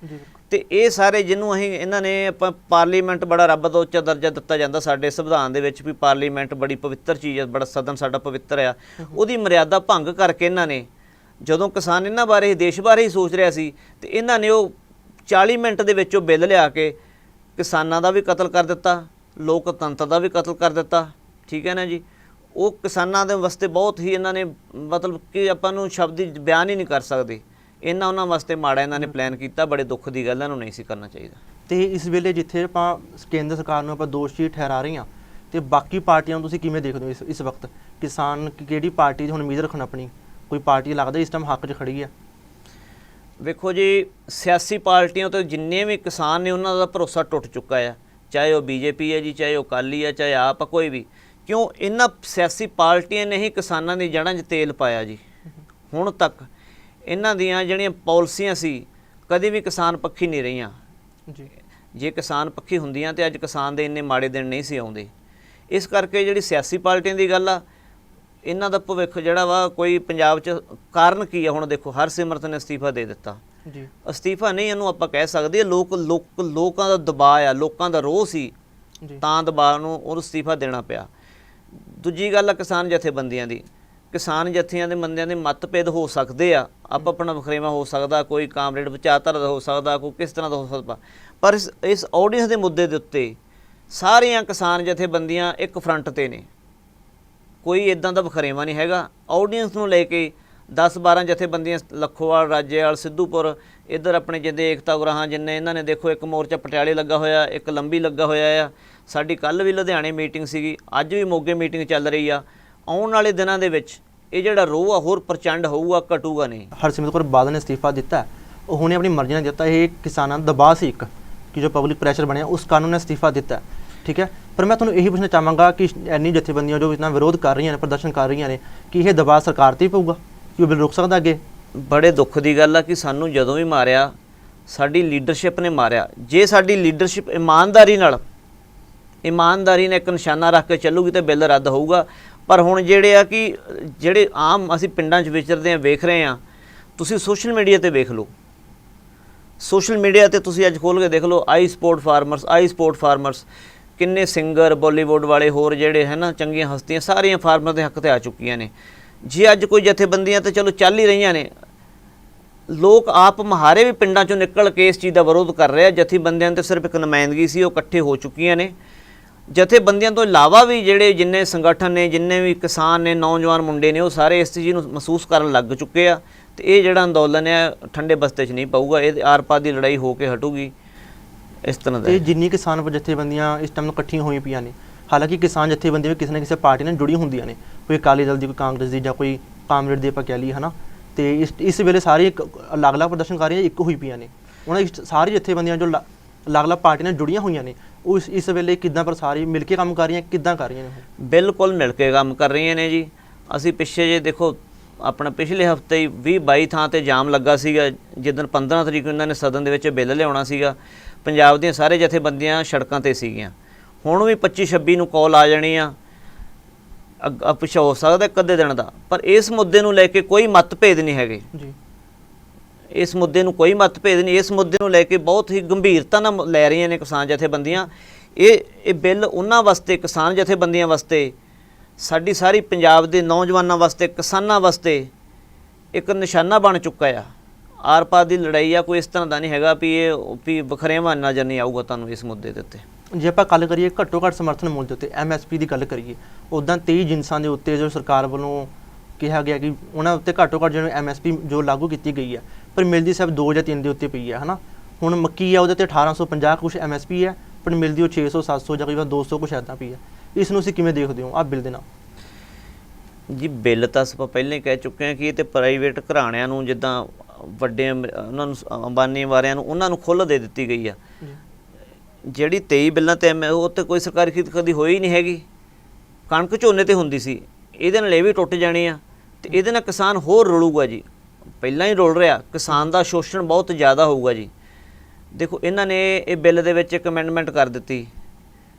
ਤੇ ਇਹ ਸਾਰੇ ਜਿਹਨੂੰ ਅਸੀਂ ਇਹਨਾਂ ਨੇ ਆਪਾਂ ਪਾਰਲੀਮੈਂਟ ਬੜਾ ਰੱਬ ਦਾ ਉੱਚਾ ਦਰਜਾ ਦਿੱਤਾ ਜਾਂਦਾ ਸਾਡੇ ਸੰਵਿਧਾਨ ਦੇ ਵਿੱਚ ਵੀ, ਪਾਰਲੀਮੈਂਟ ਬੜੀ ਪਵਿੱਤਰ ਚੀਜ਼ ਹੈ, ਬੜਾ ਸਦਨ ਸਾਡਾ ਪਵਿੱਤਰ ਆ, ਉਹਦੀ ਮਰਿਆਦਾ ਭੰਗ ਕਰਕੇ ਇਹਨਾਂ ਨੇ, ਜਦੋਂ ਕਿਸਾਨ ਇਹਨਾਂ ਬਾਰੇ, ਦੇਸ਼ ਬਾਰੇ ਹੀ ਸੋਚ ਰਿਹਾ ਸੀ, ਤੇ ਇਹਨਾਂ ਨੇ ਉਹ 40 ਮਿੰਟ ਦੇ ਵਿੱਚ ਉਹ ਬਿੱਲ ਲਿਆ ਕੇ ਕਿਸਾਨਾਂ ਦਾ ਵੀ ਕਤਲ ਕਰ ਦਿੱਤਾ, ਲੋਕਤੰਤਰ ਦਾ ਵੀ ਕਤਲ ਕਰ ਦਿੱਤਾ। ਠੀਕ ਹੈ ਨਾ ਜੀ। ਉਹ ਕਿਸਾਨਾਂ ਦੇ ਵਾਸਤੇ ਬਹੁਤ ਹੀ ਇਹਨਾਂ ਨੇ, ਮਤਲਬ ਕਿ ਆਪਾਂ ਨੂੰ ਸ਼ਬਦੀ ਬਿਆਨ ਹੀ ਨਹੀਂ ਕਰ ਸਕਦੇ, ਇਹਨਾਂ ਉਹਨਾਂ ਵਾਸਤੇ ਮਾੜਾ ਇਹਨਾਂ ਨੇ ਪਲਾਨ ਕੀਤਾ। ਬੜੇ ਦੁੱਖ ਦੀ ਗੱਲ, ਇਹਨਾਂ ਨੂੰ ਨਹੀਂ ਸੀ ਕਰਨਾ ਚਾਹੀਦਾ। ਤੇ ਇਸ ਵੇਲੇ ਜਿੱਥੇ ਆਪਾਂ ਕੇਂਦਰ ਸਰਕਾਰ ਨੂੰ ਆਪਾਂ ਦੋਸ਼ੀ ਠਹਿਰਾ ਰਹੇ ਹਾਂ, ਤੇ ਬਾਕੀ ਪਾਰਟੀਆਂ ਨੂੰ ਤੁਸੀਂ ਕਿਵੇਂ ਦੇਖਦੇ ਹੋ ਇਸ ਵਕਤ? ਕਿਸਾਨ ਕਿਹੜੀ ਪਾਰਟੀ ਦੀ ਹੁਣ ਉਮੀਦ ਰੱਖਣ ਆਪਣੀ ਕੋਈ ਪਾਰਟੀ ਲੱਗਦਾ ਇਸ ਟਾਈਮ ਹੱਕ 'ਚ ਖੜੀ ਹੈ? ਵੇਖੋ ਜੀ, ਸਿਆਸੀ ਪਾਰਟੀਆਂ ਤੋਂ ਜਿੰਨੇ ਵੀ ਕਿਸਾਨ ਨੇ ਉਹਨਾਂ ਦਾ ਭਰੋਸਾ ਟੁੱਟ ਚੁੱਕਾ ਆ, ਚਾਹੇ ਉਹ ਬੀਜੇਪੀ ਹੈ ਜੀ, ਚਾਹੇ ਉਹ ਅਕਾਲੀ ਆ, ਚਾਹੇ ਆਪ ਆ, ਕੋਈ ਵੀ। ਕਿਉਂ? ਇਹਨਾਂ ਸਿਆਸੀ ਪਾਰਟੀਆਂ ਨੇ ਹੀ ਕਿਸਾਨਾਂ ਦੀ ਜੜ੍ਹਾਂ 'ਚ ਤੇਲ ਪਾਇਆ ਜੀ। ਹੁਣ ਤੱਕ ਇਹਨਾਂ ਦੀਆਂ ਜਿਹੜੀਆਂ ਪਾਲਿਸੀਆਂ ਸੀ ਕਦੇ ਵੀ ਕਿਸਾਨ ਪੱਖੀ ਨਹੀਂ ਰਹੀਆਂ ਜੀ। ਜੇ ਕਿਸਾਨ ਪੱਖੀ ਹੁੰਦੀਆਂ ਤੇ ਅੱਜ ਕਿਸਾਨ ਦੇ ਇੰਨੇ ਮਾੜੇ ਦਿਨ ਨਹੀਂ ਸੀ ਆਉਂਦੇ। ਇਸ ਕਰਕੇ ਜਿਹੜੀ ਸਿਆਸੀ ਪਾਰਟੀਆਂ ਦੀ ਗੱਲ ਆ, ਇਹਨਾਂ ਦਾ ਭਵਿੱਖ ਜਿਹੜਾ ਵਾ ਕੋਈ ਪੰਜਾਬ 'ਚ ਕਾਰਨ ਕੀ ਆ? ਹੁਣ ਦੇਖੋ, ਹਰਸਿਮਰਤ ਨੇ ਅਸਤੀਫਾ ਦੇ ਦਿੱਤਾ ਜੀ। ਅਸਤੀਫਾ ਨਹੀਂ ਇਹਨੂੰ ਆਪਾਂ ਕਹਿ ਸਕਦੇ, ਲੋਕਾਂ ਦਾ ਦਬਾਅ ਆ, ਲੋਕਾਂ ਦਾ ਰੋਹ ਸੀ ਜੀ। ਤਾਂ ਦਬਾਅ ਨੂੰ ਉਹਨੂੰ ਅਸਤੀਫਾ ਦੇਣਾ ਪਿਆ। ਦੂਜੀ ਗੱਲ ਆ ਕਿਸਾਨ ਜਥੇਬੰਦੀਆਂ ਦੀ। ਕਿਸਾਨ ਜਥਿਆਂ ਦੇ ਬੰਦਿਆਂ ਦੇ ਮਤਭੇਦ ਹੋ ਸਕਦੇ ਆ, ਆਪਣਾ ਵਖਰੇਵਾਂ ਹੋ ਸਕਦਾ, ਕੋਈ ਕਾਮਰੇਡ ਵਿਚਾਰਧਾਰਾ ਦਾ ਹੋ ਸਕਦਾ, ਕੋਈ ਕਿਸ ਤਰ੍ਹਾਂ ਦਾ ਹੋ ਸਕਦਾ, ਪਰ ਇਸ ਆਡੀਅנס ਦੇ ਮੁੱਦੇ ਦੇ ਉੱਤੇ ਸਾਰੀਆਂ ਕਿਸਾਨ ਜਥੇਬੰਦੀਆਂ ਇੱਕ ਫਰੰਟ ਤੇ ਨੇ। ਕੋਈ ਇਦਾਂ ਦਾ ਵਖਰੇਵਾਂ ਨਹੀਂ ਹੈਗਾ। ਆਡੀਅנס ਨੂੰ ਲੈ ਕੇ 10-12 ਜਥੇਬੰਦੀਆਂ, ਲੱਖੋਵਾਲ, ਰਾਜੇਵਾਲ, ਸਿੱਧੂਪੁਰ, ਇੱਧਰ ਆਪਣੇ ਜਿੰਦੇ ਏਕਤਾ ਉਗਰਾਹਾਂ ਜਿੰਨੇ ਇਹਨਾਂ ਨੇ, ਦੇਖੋ ਇੱਕ ਮੋਰਚਾ ਪਟਿਆਲੇ ਲੱਗਾ ਹੋਇਆ, ਇੱਕ ਲੰਬੀ ਲੱਗਾ ਹੋਇਆ ਆ। ਸਾਡੀ ਕੱਲ੍ਹ ਵੀ ਲੁਧਿਆਣੇ ਮੀਟਿੰਗ ਸੀਗੀ, ਅੱਜ ਵੀ ਮੋਗੇ ਮੀਟਿੰਗ ਚੱਲ ਰਹੀ ਆ। ਆਉਣ ਵਾਲੇ ਦਿਨਾਂ ਦੇ ਵਿੱਚ ਇਹ ਜਿਹੜਾ ਰੋਹ ਆ ਹੋਰ ਪ੍ਰਚੰਡ ਹੋਊਗਾ, ਘਟੂਗਾ ਨਹੀਂ। ਹਰਸਿਮਰਤ ਕੌਰ ਬਾਦਲ ਨੇ ਅਸਤੀਫਾ ਦਿੱਤਾ, ਉਹਨੇ ਆਪਣੀ ਮਰਜ਼ੀ ਨਾਲ ਦਿੱਤਾ। ਇਹ ਕਿਸਾਨਾਂ ਦਾ ਦਬਾਅ ਸੀ ਇੱਕ, ਕਿ ਜੋ ਪਬਲਿਕ ਪ੍ਰੈਸ਼ਰ ਬਣਿਆ, ਉਸ ਕਾਰਨ ਉਹਨੇ ਅਸਤੀਫਾ ਦਿੱਤਾ, ਠੀਕ ਹੈ। ਪਰ ਮੈਂ ਤੁਹਾਨੂੰ ਇਹੀ ਪੁੱਛਣਾ ਚਾਹਾਂਗਾ ਕਿ ਇੰਨੀ ਜਥੇਬੰਦੀਆਂ ਜੋ ਇਤਨਾ ਵਿਰੋਧ ਕਰ ਰਹੀਆਂ ਨੇ, ਪ੍ਰਦਰਸ਼ਨ ਕਰ ਰਹੀਆਂ ਨੇ, ਕਿ ਇਹ ਦਬਾਅ ਸਰਕਾਰ 'ਤੇ ਹੀ ਪਊਗਾ ਕਿ ਉਹ ਬਿੱਲ ਰੁਕ ਸਕਦਾ ਅੱਗੇ? ਬੜੇ ਦੁੱਖ ਦੀ ਗੱਲ ਆ ਕਿ ਸਾਨੂੰ ਜਦੋਂ ਵੀ ਮਾਰਿਆ ਸਾਡੀ ਲੀਡਰਸ਼ਿਪ ਨੇ ਮਾਰਿਆ। ਜੇ ਸਾਡੀ ਲੀਡਰਸ਼ਿਪ ਇਮਾਨਦਾਰੀ ਨਾਲ ਇੱਕ ਨਿਸ਼ਾਨਾ ਰੱਖ ਕੇ ਚੱਲੂਗੀ ਤਾਂ ਬਿੱਲ ਰੱਦ ਹੋਊਗਾ। ਪਰ ਹੁਣ ਜਿਹੜੇ ਆਮ ਅਸੀਂ ਪਿੰਡਾਂ 'ਚ ਵਿਚਰਦੇ ਹਾਂ, ਵੇਖ ਰਹੇ ਹਾਂ, ਤੁਸੀਂ ਸੋਸ਼ਲ ਮੀਡੀਆ 'ਤੇ ਵੇਖ ਲਓ, ਸੋਸ਼ਲ ਮੀਡੀਆ 'ਤੇ ਤੁਸੀਂ ਅੱਜ ਖੋਲ੍ਹ ਕੇ ਦੇਖ ਲਓ, ਆਈ ਸਪੋਰਟ ਫਾਰਮਰਸ, ਕਿੰਨੇ ਸਿੰਗਰ, ਬਾਲੀਵੁੱਡ ਵਾਲੇ, ਹੋਰ ਜਿਹੜੇ ਹੈ ਨਾ ਚੰਗੀਆਂ ਹਸਤੀਆਂ, ਸਾਰੀਆਂ ਫਾਰਮਰ ਦੇ ਹੱਕ 'ਤੇ ਆ ਚੁੱਕੀਆਂ ਨੇ। ਜੇ ਅੱਜ ਕੋਈ ਜਥੇਬੰਦੀਆਂ ਤਾਂ ਚਲੋ ਚੱਲ ਹੀ ਰਹੀਆਂ ਨੇ, ਲੋਕ ਆਪ ਮਹਾਰੇ ਵੀ ਪਿੰਡਾਂ 'ਚੋਂ ਨਿਕਲ ਕੇ ਇਸ ਚੀਜ਼ ਦਾ ਵਿਰੋਧ ਕਰ ਰਹੇ ਆ। ਜਥੇਬੰਦੀਆਂ 'ਤੇ ਸਿਰਫ ਇੱਕ ਨੁਮਾਇੰਦਗੀ ਸੀ, ਉਹ ਇਕੱਠੇ ਹੋ ਚੁੱਕੀਆਂ ਨੇ। ਜਥੇਬੰਦੀਆਂ ਤੋਂ ਇਲਾਵਾ ਵੀ ਜਿੰਨੇ ਸੰਗਠਨ ਨੇ, ਜਿੰਨੇ ਵੀ ਕਿਸਾਨ ਨੇ, ਨੌਜਵਾਨ ਮੁੰਡੇ ਨੇ, ਉਹ ਸਾਰੇ ਇਸ ਚੀਜ਼ ਨੂੰ ਮਹਿਸੂਸ ਕਰਨ ਲੱਗ ਚੁੱਕੇ ਆ। ਤੇ ਇਹ ਜਿਹੜਾ ਅੰਦੋਲਨ ਹੈ ਠੰਡੇ ਬਸਤੇ 'ਚ ਨਹੀਂ ਪਊਗਾ, ਇਹ ਆਰ-ਪਾਰ ਦੀ ਲੜਾਈ ਹੋ ਕੇ ਹਟੂਗੀ। ਇਸ ਤਰ੍ਹਾਂ ਦਾ ਤੇ ਜਿੰਨੀ ਕਿਸਾਨ ਜਥੇਬੰਦੀਆਂ ਇਸ ਟਾਈਮ ਇਕੱਠੀਆਂ ਹੋਈਆਂ ਪਈਆਂ ਨੇ, ਹਾਲਾਂਕਿ ਕਿਸਾਨ ਜਥੇਬੰਦੀਆਂ ਵੀ ਕਿਸੇ ਨਾ ਕਿਸੇ ਪਾਰਟੀ ਨਾਲ ਜੁੜੀ ਹੁੰਦੀਆਂ ਨੇ, ਕੋਈ ਅਕਾਲੀ ਦਲ ਦੀ, ਕੋਈ ਕਾਂਗਰਸ ਦੀ, ਜਾਂ ਕੋਈ ਕਾਮਰੇਡ ਦੀ ਆਪਾਂ ਕਹਿ ਲਈਏ, ਹੈ ਨਾ। ਤੇ ਇਸ ਵੇਲੇ ਸਾਰੀ ਅਲੱਗ-ਅਲੱਗ ਪ੍ਰਦਰਸ਼ਨਕਾਰੀਆਂ ਇੱਕ ਹੋਈ ਪਈਆਂ ਨੇ। ਉਹਨਾਂ ਦੀ ਸਾਰੀ ਜਥੇਬੰਦੀਆਂ ਜੋ ਅਲੱਗ-ਅਲੱਗ ਪਾਰਟੀ ਨਾਲ ਜੁੜੀਆਂ ਹੋਈਆਂ ਨੇ, ਉਹ ਇਸ ਵੇਲੇ ਕਿੱਦਾਂ ਪਰ ਸਾਰੀ ਮਿਲ ਕੇ ਕੰਮ ਕਰ ਰਹੀਆਂ, ਕਿੱਦਾਂ ਕਰ ਰਹੀਆਂ ਨੇ? ਬਿਲਕੁਲ ਮਿਲ ਕੇ ਕੰਮ ਕਰ ਰਹੀਆਂ ਨੇ ਜੀ। ਅਸੀਂ ਪਿੱਛੇ ਜੇ ਦੇਖੋ, ਆਪਣਾ ਪਿਛਲੇ ਹਫਤੇ ਹੀ 20-22 ਥਾਂ ਤੇ ਜਾਮ ਲੱਗਾ ਸੀਗਾ, ਜਿੱਦਣ 15 ਤਰੀਕ ਨੂੰ ਇਹਨਾਂ ਨੇ ਸਦਨ ਦੇ ਵਿੱਚ ਬਿੱਲ ਲਿਆਉਣਾ ਸੀਗਾ। ਪੰਜਾਬ ਦੀਆਂ ਸਾਰੇ ਜਥੇਬੰਦੀਆਂ ਸੜਕਾਂ 'ਤੇ ਸੀਗੀਆਂ। ਹੁਣ ਵੀ 25-26 ਨੂੰ ਕਾਲ ਆ ਜਾਣੀ ਆ, ਪਿੱਛੇ ਹੋ ਸਕਦਾ ਇੱਕ ਅੱਧੇ ਦਿਨ ਦਾ। ਪਰ ਇਸ ਮੁੱਦੇ ਨੂੰ ਲੈ ਕੇ ਕੋਈ ਮਤਭੇਦ ਨਹੀਂ ਹੈਗੇ ਜੀ। ਇਸ ਮੁੱਦੇ ਨੂੰ ਕੋਈ ਮਤਭੇਦ ਨਹੀਂ। ਇਸ ਮੁੱਦੇ ਨੂੰ ਲੈ ਕੇ ਬਹੁਤ ਹੀ ਗੰਭੀਰਤਾ ਨਾਲ ਲੈ ਰਹੀਆਂ ਨੇ ਕਿਸਾਨ ਜਥੇਬੰਦੀਆਂ। ਇਹ ਬਿੱਲ ਉਹਨਾਂ ਵਾਸਤੇ, ਕਿਸਾਨ ਜਥੇਬੰਦੀਆਂ ਵਾਸਤੇ, ਸਾਡੀ ਸਾਰੀ ਪੰਜਾਬ ਦੇ ਨੌਜਵਾਨਾਂ ਵਾਸਤੇ, ਕਿਸਾਨਾਂ ਵਾਸਤੇ ਇੱਕ ਨਿਸ਼ਾਨਾ ਬਣ ਚੁੱਕਾ ਆ। ਆਰ-ਪਾਰ ਦੀ ਲੜਾਈ ਆ, ਕੋਈ ਇਸ ਤਰ੍ਹਾਂ ਦਾ ਨਹੀਂ ਹੈਗਾ ਵੀ ਵਖਰੇਵਾਂ ਨਜ਼ਰ ਨਹੀਂ ਆਊਗਾ ਤੁਹਾਨੂੰ ਇਸ ਮੁੱਦੇ ਦੇ ਉੱਤੇ। ਜੇ ਆਪਾਂ ਗੱਲ ਕਰੀਏ ਘੱਟੋ ਘੱਟ ਸਮਰਥਨ ਮੁੱਲ ਦੇ ਉੱਤੇ, MSP ਦੀ ਗੱਲ ਕਰੀਏ, ਉੱਦਾਂ 23 ਜਿਨਸਾਂ ਦੇ ਉੱਤੇ ਜੋ ਸਰਕਾਰ ਵੱਲੋਂ ਕਿਹਾ ਗਿਆ ਕਿ ਉਹਨਾਂ ਉੱਤੇ ਘੱਟੋ ਘੱਟ ਜਿਵੇਂ MSP ਜੋ ਲਾਗੂ ਕੀਤੀ ਗਈ ਹੈ, ਪਰ ਮਿਲਦੀ ਸਿਰਫ 2 ਜਾਂ 3 ਦੇ ਉੱਤੇ ਪਈ ਹੈ, ਹੈ ਨਾ। ਹੁਣ ਮੱਕੀ ਆ ਉਹਦੇ ਤੇ 1850 ਕੁਛ MSP ਹੈ, ਪਰ ਮਿਲਦੀ ਉਹ 600, 700 ਜਾਂ ਕਈ ਵਾਰ 200 ਕੁਛ ਇੱਦਾਂ ਪਈ ਹੈ। ਇਸ ਨੂੰ ਅਸੀਂ ਕਿਵੇਂ ਦੇਖਦੇ ਹੋ ਆਹ ਬਿੱਲ ਦੇ ਨਾਲ? ਜੀ ਬਿੱਲ ਤਾਂ ਆਪਾਂ ਪਹਿਲਾਂ ਹੀ ਕਹਿ ਚੁੱਕੇ ਹਾਂ ਕਿ ਇਹ ਤੇ ਪ੍ਰਾਈਵੇਟ ਘਰਾਣਿਆਂ ਨੂੰ, ਜਿੱਦਾਂ ਵੱਡੇ ਉਹਨਾਂ ਨੂੰ, ਅੰਬਾਨੀ ਵਾਲਿਆਂ ਨੂੰ, ਉਹਨਾਂ ਨੂੰ ਖੁੱਲ੍ਹ ਦੇ ਦਿੱਤੀ ਗਈ ਆ। ਜਿਹੜੀ 23 ਬਿੱਲਾਂ ਤੇ ਉਹ ਤੇ ਕੋਈ ਸਰਕਾਰੀ ਖਰੀਦ ਕਦੀ ਹੋਈ ਨਹੀਂ ਹੈਗੀ। ਕਣਕ ਝੋਨੇ ਤੇ ਹੁੰਦੀ ਸੀ, ਇਹਦੇ ਨਾਲ ਇਹ ਵੀ ਟੁੱਟ ਜਾਣੀ ਆ, ਤੇ ਇਹਦੇ ਨਾਲ ਕਿਸਾਨ ਹੋਰ ਰੁਲੂਗਾ ਜੀ। ਪਹਿਲਾਂ ਹੀ ਰੁਲ ਰਿਹਾ, ਕਿਸਾਨ ਦਾ ਸ਼ੋਸ਼ਣ ਬਹੁਤ ਜ਼ਿਆਦਾ ਹੋਊਗਾ ਜੀ। ਦੇਖੋ, ਇਹਨਾਂ ਨੇ ਇਹ ਬਿੱਲ ਦੇ ਵਿੱਚ ਇੱਕ ਅਮੈਂਡਮੈਂਟ ਕਰ ਦਿੱਤੀ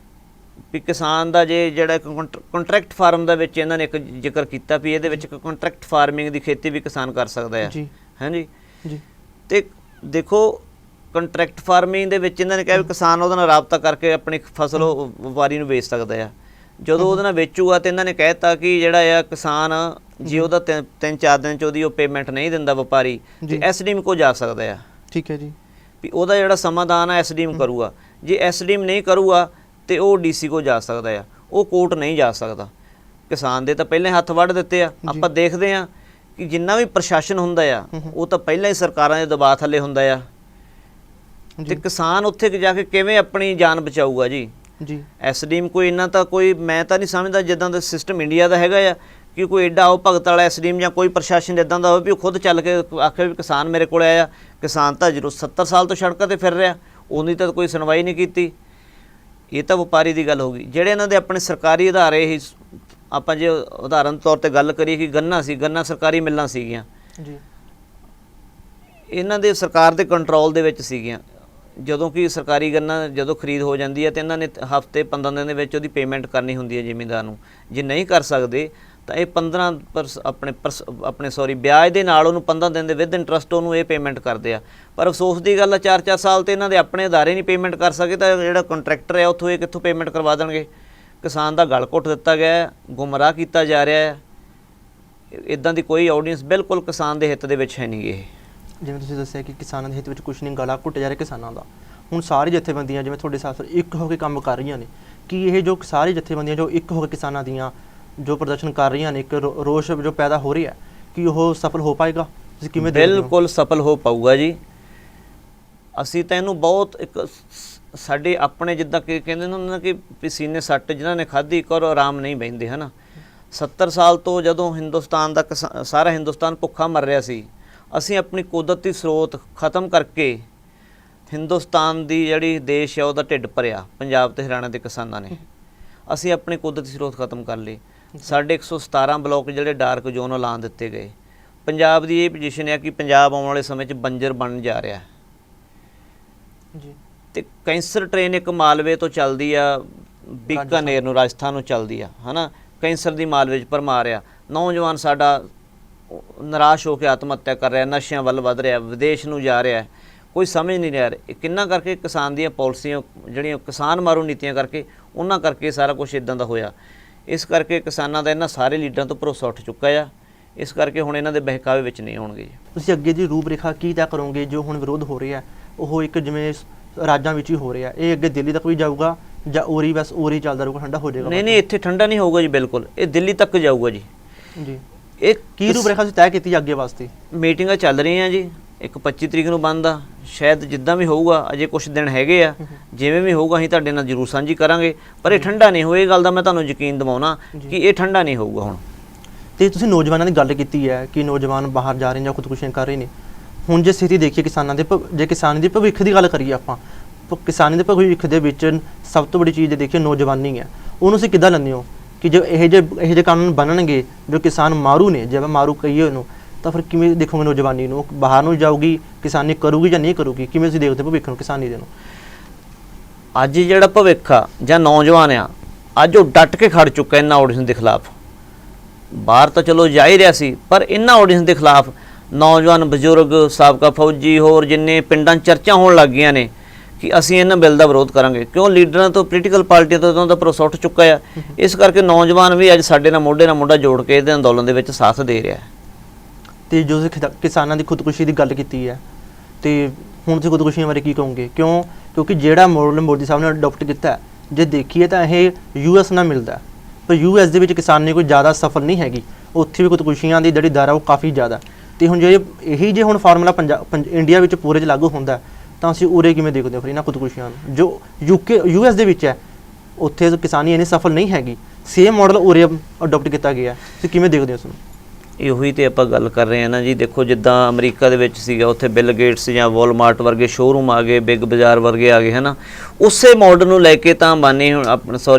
ਵੀ ਕਿਸਾਨ ਦਾ ਜਿਹੜਾ ਕੰਟਰੈਕਟ ਫਾਰਮ ਦਾ ਵਿੱਚ ਇਹਨਾਂ ਨੇ ਇੱਕ ਜ਼ਿਕਰ ਕੀਤਾ ਵੀ ਇਹਦੇ ਵਿੱਚ ਇੱਕ ਕੰਟਰੈਕਟ ਫਾਰਮਿੰਗ ਦੀ ਖੇਤੀ ਵੀ ਕਿਸਾਨ ਕਰ ਸਕਦਾ ਹੈ। ਹਾਂਜੀ ਜੀ। ਤੇ ਦੇਖੋ, ਕੰਟਰੈਕਟ ਫਾਰਮਿੰਗ ਦੇ ਵਿੱਚ ਇਹਨਾਂ ਨੇ ਕਿਹਾ ਵੀ ਕਿਸਾਨ ਉਹਦੇ ਨਾਲ ਰਾਬਤਾ ਕਰਕੇ ਆਪਣੀ ਫਸਲ ਉਹ ਵਪਾਰੀ ਨੂੰ ਵੇਚ ਸਕਦਾ ਆ। ਜਦੋਂ ਉਹਦੇ ਨਾਲ ਵੇਚੂਗਾ ਤੇ ਇਹਨਾਂ ਨੇ ਕਹਿ ਦਿੱਤਾ ਕਿ ਜਿਹੜਾ ਆ ਕਿਸਾਨ, ਜੇ ਉਹਦਾ 3-4 ਦਿਨ 'ਚ ਉਹਦੀ ਉਹ ਪੇਮੈਂਟ ਨਹੀਂ ਦਿੰਦਾ ਵਪਾਰੀ, ਤੇ SDM ਕੋਲ ਜਾ ਸਕਦਾ ਆ। ਠੀਕ ਹੈ ਜੀ। ਵੀ ਉਹਦਾ ਜਿਹੜਾ ਸਮਾਧਾਨ ਆ SDM ਕਰੂਗਾ। ਜੇ SDM ਨਹੀਂ ਕਰੂਗਾ ਤੇ ਉਹ DC ਕੋਲ ਜਾ ਸਕਦਾ ਆ, ਉਹ ਕੋਰਟ ਨਹੀਂ ਜਾ ਸਕਦਾ। ਕਿਸਾਨ ਦੇ ਤਾਂ ਪਹਿਲਾਂ ਹੱਥ ਵੱਢ ਦਿੱਤੇ ਆ। ਆਪਾਂ ਦੇਖਦੇ ਆ ਕਿ ਜਿੰਨਾ ਵੀ ਪ੍ਰਸ਼ਾਸਨ ਹੁੰਦਾ ਆ, ਉਹ ਤਾਂ ਪਹਿਲਾਂ ਹੀ ਸਰਕਾਰਾਂ ਦੇ ਦਬਾਅ ਥੱਲੇ ਹੁੰਦਾ ਆ, ਤੇ ਕਿਸਾਨ ਉੱਥੇ ਜਾ ਕੇ ਕਿਵੇਂ ਆਪਣੀ ਜਾਨ ਬਚਾਊਗਾ ਜੀ। SDM ਕੋਈ ਇੰਨਾ ਤਾਂ ਕੋਈ, ਮੈਂ ਤਾਂ ਨਹੀਂ ਸਮਝਦਾ ਜਿੱਦਾਂ ਦਾ ਸਿਸਟਮ ਇੰਡੀਆ ਦਾ ਹੈਗਾ ਆ ਕਿ ਕੋਈ ਐਡਾ ਉਹ ਭਗਤ ਵਾਲਾ ਐਸਡੀਐਮ ਜਾਂ ਕੋਈ ਪ੍ਰਸ਼ਾਸਨ ਇੱਦਾਂ ਦਾ ਹੋਵੇ ਵੀ ਉਹ ਖੁਦ ਚੱਲ ਕੇ ਆਖੇ ਵੀ ਕਿਸਾਨ ਮੇਰੇ ਕੋਲ ਆਇਆ। ਕਿਸਾਨ ਤਾਂ ਜਦੋਂ 70 ਸਾਲ ਤੋਂ ਸੜਕਾਂ 'ਤੇ ਫਿਰ ਰਿਹਾ, ਉਹਦੀ ਤਾਂ ਕੋਈ ਸੁਣਵਾਈ ਨਹੀਂ ਕੀਤੀ। ਇਹ ਤਾਂ ਵਪਾਰੀ ਦੀ ਗੱਲ ਹੋ ਗਈ। ਜਿਹੜੇ ਇਹਨਾਂ ਦੇ ਆਪਣੇ ਸਰਕਾਰੀ ਅਦਾਰੇ ਹੀ, ਆਪਾਂ ਜੇ ਉਦਾਹਰਨ ਤੌਰ 'ਤੇ ਗੱਲ ਕਰੀਏ ਕਿ ਗੰਨਾ ਸੀ, ਗੰਨਾ ਸਰਕਾਰੀ ਮਿੱਲਾਂ ਸੀਗੀਆਂ ਜੀ, ਇਹਨਾਂ ਦੇ ਸਰਕਾਰ ਦੇ ਕੰਟਰੋਲ ਦੇ ਵਿੱਚ ਸੀਗੀਆਂ। ਜਦੋਂ ਕਿ ਸਰਕਾਰੀ ਗੰਨਾ ਜਦੋਂ ਖਰੀਦ ਹੋ ਜਾਂਦੀ ਹੈ ਤਾਂ ਇਹਨਾਂ ਨੇ ਹਫ਼ਤੇ 15 ਦਿਨ ਦੇ ਵਿੱਚ ਉਹਦੀ ਪੇਮੈਂਟ ਕਰਨੀ ਹੁੰਦੀ ਹੈ ਜ਼ਿਮੀਂਦਾਰ ਨੂੰ। ਜੇ ਨਹੀਂ ਕਰ ਸਕਦੇ ਤਾਂ ਇਹ 15 ਆਪਣੇ ਵਿਆਜ ਦੇ ਨਾਲ ਉਹਨੂੰ 15 ਦਿਨ ਦੇ ਵਿਦ ਇੰਟਰਸਟ ਉਹਨੂੰ ਇਹ ਪੇਮੈਂਟ ਕਰਦੇ ਆ। ਪਰ ਅਫਸੋਸ ਦੀ ਗੱਲ ਆ 4-4 ਸਾਲ ਤੇ ਇਹਨਾਂ ਦੇ ਆਪਣੇ ਅਦਾਰੇ ਨਹੀਂ ਪੇਮੈਂਟ ਕਰ ਸਕੇ ਤਾਂ ਜਿਹੜਾ ਕੰਟਰੈਕਟਰ ਹੈ ਉੱਥੋਂ ਇਹ ਕਿੱਥੋਂ ਪੇਮੈਂਟ ਕਰਵਾ ਦੇਣਗੇ। ਕਿਸਾਨ ਦਾ ਗਲ ਘੁੱਟ ਦਿੱਤਾ ਗਿਆ ਹੈ, ਗੁੰਮਰਾਹ ਕੀਤਾ ਜਾ ਰਿਹਾ ਹੈ। ਇੱਦਾਂ ਦੀ ਕੋਈ ਆਡੀਅנס ਬਿਲਕੁਲ ਕਿਸਾਨ ਦੇ ਹਿੱਤ ਦੇ ਵਿੱਚ ਹੈ ਨਹੀਂ। ਇਹ ਜਿਵੇਂ ਤੁਸੀਂ ਦੱਸਿਆ ਕਿ ਕਿਸਾਨਾਂ ਦੇ ਹਿੱਤ ਵਿੱਚ ਕੁਛ ਨਹੀਂ, ਗਲਾ ਘੁੱਟ ਜਾ ਰਿਹਾ ਕਿਸਾਨਾਂ ਦਾ। ਹੁਣ ਸਾਰੀ ਜਥੇਬੰਦੀਆਂ ਜਿਵੇਂ ਤੁਹਾਡੇ ਸਾਥ ਇੱਕ ਹੋ ਕੇ ਕੰਮ ਕਰ ਰਹੀਆਂ ਨੇ, ਕਿ ਇਹ ਜੋ ਸਾਰੀ ਜਥੇਬੰਦੀਆਂ ਜੋ ਇੱਕ ਹੋ ਕੇ ਕਿਸਾਨਾਂ ਦੀਆਂ ਜੋ ਪ੍ਰਦਰਸ਼ਨ ਕਰ ਰਹੀਆਂ ਨੇ, ਇੱਕ ਰੋਸ਼ ਜੋ ਪੈਦਾ ਹੋ ਰਿਹਾ, ਕਿ ਉਹ ਸਫਲ ਹੋ ਪਾਏਗਾ? ਤੁਸੀਂ ਕਿਵੇਂ ਦੇਖਦੇ ਹੋ? ਬਿਲਕੁਲ ਸਫਲ ਹੋ ਪਾਊਗਾ ਜੀ। ਅਸੀਂ ਤਾਂ ਇਹਨੂੰ ਬਹੁਤ ਇੱਕ ਸਾਡੇ ਆਪਣੇ ਜਿੱਦਾਂ ਕਿ ਕਹਿੰਦੇ ਨੇ ਉਹਨਾਂ ਕਿ ਪਸੀਨੇ ਸੱਟ ਜਿਨ੍ਹਾਂ ਨੇ ਖਾਧੀ ਕਰੋ ਆਰਾਮ ਨਹੀਂ ਬਹਿੰਦੇ, ਹੈ ਨਾ। 70 ਸਾਲ ਤੋਂ ਜਦੋਂ ਹਿੰਦੁਸਤਾਨ ਦਾ ਸਾਰਾ ਹਿੰਦੁਸਤਾਨ ਭੁੱਖਾ ਮਰ ਰਿਹਾ ਸੀ, ਅਸੀਂ ਆਪਣੀ ਕੁਦਰਤੀ ਸਰੋਤ ਖ਼ਤਮ ਕਰਕੇ ਹਿੰਦੁਸਤਾਨ ਦੀ ਜਿਹੜੀ ਦੇਸ਼ ਹੈ ਉਹਦਾ ਢਿੱਡ ਭਰਿਆ ਪੰਜਾਬ ਤੇ ਹਰਿਆਣਾ ਦੇ ਕਿਸਾਨਾਂ ਨੇ। ਅਸੀਂ ਆਪਣੀ ਕੁਦਰਤੀ ਸਰੋਤ ਖ਼ਤਮ ਕਰ ਲਈ। ਸਾਡੇ 117 ਬਲਾਕ ਜਿਹੜੇ ਡਾਰਕ ਜ਼ੋਨ ਐਲਾਨ ਦਿੱਤੇ ਗਏ। ਪੰਜਾਬ ਦੀ ਇਹ ਪੋਜੀਸ਼ਨ ਹੈ ਕਿ ਪੰਜਾਬ ਆਉਣ ਵਾਲੇ ਸਮੇਂ 'ਚ ਬੰਜਰ ਬਣਨ ਜਾ ਰਿਹਾ ਜੀ। ਤੇ ਕੈਂਸਰ ਟ੍ਰੇਨ ਇੱਕ ਮਾਲਵੇ ਤੋਂ ਚੱਲਦੀ ਆ ਬੀਕਾਨੇਰ ਨੂੰ, ਰਾਜਸਥਾਨ ਨੂੰ ਚੱਲਦੀ ਆ, ਹੈ ਨਾ। ਕੈਂਸਰ ਦੀ ਮਾਲਵੇ 'ਚ ਭਰਮਾਰ ਆ। ਨੌਜਵਾਨ ਸਾਡਾ ਨਿਰਾਸ਼ ਹੋ ਕੇ ਆਤਮ ਹੱਤਿਆ ਕਰ ਰਿਹਾ, ਨਸ਼ਿਆਂ ਵੱਲ ਵੱਧ ਰਿਹਾ, ਵਿਦੇਸ਼ ਨੂੰ ਜਾ ਰਿਹਾ, ਕੋਈ ਸਮਝ ਨਹੀਂ ਰਿਹਾ। ਇਹ ਕਿੰਨਾ ਕਰਕੇ? ਕਿਸਾਨ ਦੀਆਂ ਪਾਲਿਸੀਆਂ ਜਿਹੜੀਆਂ ਕਿਸਾਨ ਮਾਰੂ ਨੀਤੀਆਂ ਕਰਕੇ, ਉਹਨਾਂ ਕਰਕੇ ਸਾਰਾ ਕੁਝ ਇਦਾਂ ਦਾ ਹੋਇਆ। ਇਸ ਕਰਕੇ ਕਿਸਾਨਾਂ ਦਾ ਇਹਨਾਂ ਸਾਰੇ ਲੀਡਰਾਂ ਤੋਂ ਭਰੋਸਾ ਉੱਠ ਚੁੱਕਾ ਆ। ਇਸ ਕਰਕੇ ਹੁਣ ਇਹਨਾਂ ਦੇ ਬਹਿਕਾਵੇ ਵਿੱਚ ਨਹੀਂ ਆਉਣਗੇ। ਤੁਸੀਂ ਅੱਗੇ ਦੀ ਰੂਪ ਰੇਖਾ ਕੀ ਤੈਅ ਕਰੋਗੇ? ਜੋ ਹੁਣ ਵਿਰੋਧ ਹੋ ਰਿਹਾ ਉਹ ਇੱਕ ਜਿਵੇਂ ਰਾਜਾਂ ਵਿੱਚ ਹੀ ਹੋ ਰਿਹਾ, ਇਹ ਅੱਗੇ ਦਿੱਲੀ ਤੱਕ ਵੀ ਜਾਊਗਾ ਜਾਂ ਉਰੀ ਬਸ ਉਰੀ ਚੱਲਦਾ ਰਹੂਗਾ, ਠੰਡਾ ਹੋ ਜਾਏਗਾ? ਨਹੀਂ, ਇੱਥੇ ਠੰਡਾ ਨਹੀਂ ਹੋਊਗਾ ਜੀ, ਬਿਲਕੁਲ ਇਹ ਦਿੱਲੀ ਤੱਕ ਜਾਊਗਾ ਜੀ। ਜੀ, ਇਹ ਕੀ ਰੂਪ ਰੇਖਾ ਤੁਸੀਂ ਤੈਅ ਕੀਤੀ ਅੱਗੇ ਵਾਸਤੇ? ਮੀਟਿੰਗਾਂ ਚੱਲ ਰਹੀਆਂ ਜੀ। ਇੱਕ 25 ਤਰੀਕ ਨੂੰ ਬੰਦ ਆ, ਸ਼ਾਇਦ ਜਿੱਦਾਂ ਵੀ ਹੋਊਗਾ, ਅਜੇ ਕੁਝ ਦਿਨ ਹੈਗੇ ਆ, ਜਿਵੇਂ ਵੀ ਹੋਊਗਾ ਅਸੀਂ ਤੁਹਾਡੇ ਨਾਲ ਜ਼ਰੂਰ ਸਾਂਝੀ ਕਰਾਂਗੇ। ਪਰ ਇਹ ਠੰਡਾ ਨਹੀਂ ਹੋਏ, ਇਹ ਗੱਲ ਦਾ ਮੈਂ ਤੁਹਾਨੂੰ ਯਕੀਨ ਦਿਵਾਉਣਾ ਕਿ ਇਹ ਠੰਡਾ ਨਹੀਂ ਹੋਊਗਾ ਹੁਣ। ਤੇ ਤੁਸੀਂ ਨੌਜਵਾਨਾਂ ਦੀ ਗੱਲ ਕੀਤੀ ਹੈ ਕਿ ਨੌਜਵਾਨ ਬਾਹਰ ਜਾ ਰਹੇ ਨੇ ਜਾਂ ਖੁਦਕੁਸ਼ੀਆਂ ਕਰ ਰਹੇ ਨੇ। ਹੁਣ ਜੇ ਸਥਿਤੀ ਦੇਖੀਏ ਕਿਸਾਨਾਂ ਦੇ, ਜੇ ਕਿਸਾਨ ਦੀ ਭਵਿੱਖ ਦੀ ਗੱਲ ਕਰੀਏ ਆਪਾਂ, ਕਿਸਾਨੀ ਦੇ ਭਵਿੱਖ ਦੇ ਵਿੱਚ ਸਭ ਤੋਂ ਵੱਡੀ ਚੀਜ਼ ਜੇ ਦੇਖੀਏ ਨੌਜਵਾਨੀ ਹੈ। ਉਹਨੂੰ ਤੁਸੀਂ ਕਿੱਦਾਂ ਲੈਂਦੇ ਹੋ ਕਿ ਜੋ ਇਹੋ ਜਿਹੇ ਕਾਨੂੰਨ ਬਣਨਗੇ ਜੋ ਕਿਸਾਨ ਮਾਰੂ ਨੇ, ਜੇ ਮਾਰੂ ਕਹੀਏ ਉਹਨੂੰ, ਤਾਂ ਫਿਰ ਕਿਵੇਂ ਦੇਖੋਗੇ ਨੌਜਵਾਨੀ ਨੂੰ? ਬਾਹਰ ਨੂੰ ਜਾਊਗੀ, ਕਿਸਾਨੀ ਕਰੂਗੀ ਜਾਂ ਨਹੀਂ ਕਰੂਗੀ? ਕਿਵੇਂ ਤੁਸੀਂ ਦੇਖਦੇ ਭਵਿੱਖ ਨੂੰ ਕਿਸਾਨੀ ਦੇ ਨੂੰ? ਅੱਜ ਜਿਹੜਾ ਭਵਿੱਖ ਆ ਜਾਂ ਨੌਜਵਾਨ ਆ, ਅੱਜ ਉਹ ਡਟ ਕੇ ਖੜ ਚੁੱਕਾ ਇਹਨਾਂ ਆਡੀਅנס ਦੇ ਖਿਲਾਫ। ਬਾਹਰ ਤਾਂ ਚਲੋ ਜਾ ਹੀ ਰਿਹਾ ਸੀ, ਪਰ ਇਹਨਾਂ ਆਡੀਅנס ਦੇ ਖਿਲਾਫ ਨੌਜਵਾਨ, ਬਜ਼ੁਰਗ, ਸਾਬਕਾ ਫੌਜੀ, ਹੋਰ ਜਿੰਨੇ ਪਿੰਡਾਂ 'ਚ ਚਰਚਾ ਹੋਣ ਲੱਗ ਗਈਆਂ ਨੇ ਕਿ ਅਸੀਂ ਇਹਨਾਂ ਬਿੱਲ ਦਾ ਵਿਰੋਧ ਕਰਾਂਗੇ। ਕਿਉਂ? ਲੀਡਰਾਂ ਤੋਂ, ਪੋਲੀਟੀਕਲ ਪਾਰਟੀਆਂ ਤੋਂ ਉਹਨਾਂ ਦਾ ਭਰੋਸਾ ਉੱਠ ਚੁੱਕਾ ਆ। ਇਸ ਕਰਕੇ ਨੌਜਵਾਨ ਵੀ ਅੱਜ ਸਾਡੇ ਨਾਲ ਮੋਢੇ ਨਾਲ ਮੋਢਾ ਜੋੜ ਕੇ ਇਹਦੇ ਅੰਦੋਲਨ ਦੇ ਵਿੱਚ ਸਾਥ ਦੇ ਰਿਹਾ। ਤੇ ਜੋ ਕਿਸਾਨਾਂ ਦੀ ਖੁਦਕੁਸ਼ੀ ਦੀ ਗੱਲ ਕੀਤੀ ਹੈ, ਤੇ ਹੁਣ ਤੁਸੀਂ ਖੁਦਕੁਸ਼ੀਆਂ ਬਾਰੇ ਕੀ ਕਹੋਗੇ? ਕਿਉਂਕਿ ਜਿਹੜਾ ਮਾਡਲ ਮੋਦੀ ਸਾਹਿਬ ਨੇ ਅਡਾਪਟ ਕੀਤਾ, ਜੇ ਦੇਖੀਏ ਤਾਂ ਇਹ US ਨਾਲ ਮਿਲਦਾ, ਪਰ US ਦੇ ਵਿੱਚ ਕਿਸਾਨੀ ਕੋਈ ਜ਼ਿਆਦਾ ਸਫਲ ਨਹੀਂ ਹੈਗੀ। ਉੱਥੇ ਵੀ ਖੁਦਕੁਸ਼ੀਆਂ ਦੀ ਜਿਹੜੀ ਦਰ ਹੈ ਉਹ ਕਾਫੀ ਜ਼ਿਆਦਾ। ਤੇ ਹੁਣ ਜੇ ਹੁਣ ਫਾਰਮੂਲਾ ਇੰਡੀਆ ਵਿੱਚ ਪੂਰੇ 'ਚ ਲਾਗੂ ਹੁੰਦਾ, ਤਾਂ ਅਸੀਂ ਉਰੇ ਕਿਵੇਂ ਦੇਖਦੇ ਹੋ ਫਿਰ ਇਹਨਾਂ ਖੁਦਕੁਸ਼ੀਆਂ ਨੂੰ? ਜੋ US ਦੇ ਵਿੱਚ ਹੈ, ਉੱਥੇ ਕਿਸਾਨੀ ਇੰਨੀ ਸਫਲ ਨਹੀਂ ਹੈਗੀ। ਸੇਮ ਮਾਡਲ ਉਰੇ ਅਡਾਪਟ ਕੀਤਾ ਗਿਆ, ਤੁਸੀਂ ਕਿਵੇਂ ਦੇਖਦੇ ਹੋ ਉਸ ਨੂੰ? ਇਹੋ ਹੀ ਤੇ ਆਪਾਂ ਗੱਲ ਕਰ ਰਹੇ ਹਾਂ ਨਾ ਜੀ। ਦੇਖੋ ਜਿੱਦਾਂ ਅਮਰੀਕਾ ਦੇ ਵਿੱਚ ਸੀਗਾ, ਉੱਥੇ ਬਿਲ ਗੇਟਸ ਜਾਂ ਵਾਲਮਾਰਟ ਵਰਗੇ ਸ਼ੋਰੂਮ ਆ ਗਏ, ਬਿਗ ਬਾਜ਼ਾਰ ਵਰਗੇ ਆ ਗਏ, ਹੈ ਨਾ। ਉਸੇ ਮਾਡਲ ਨੂੰ ਲੈ ਕੇ ਤਾਂ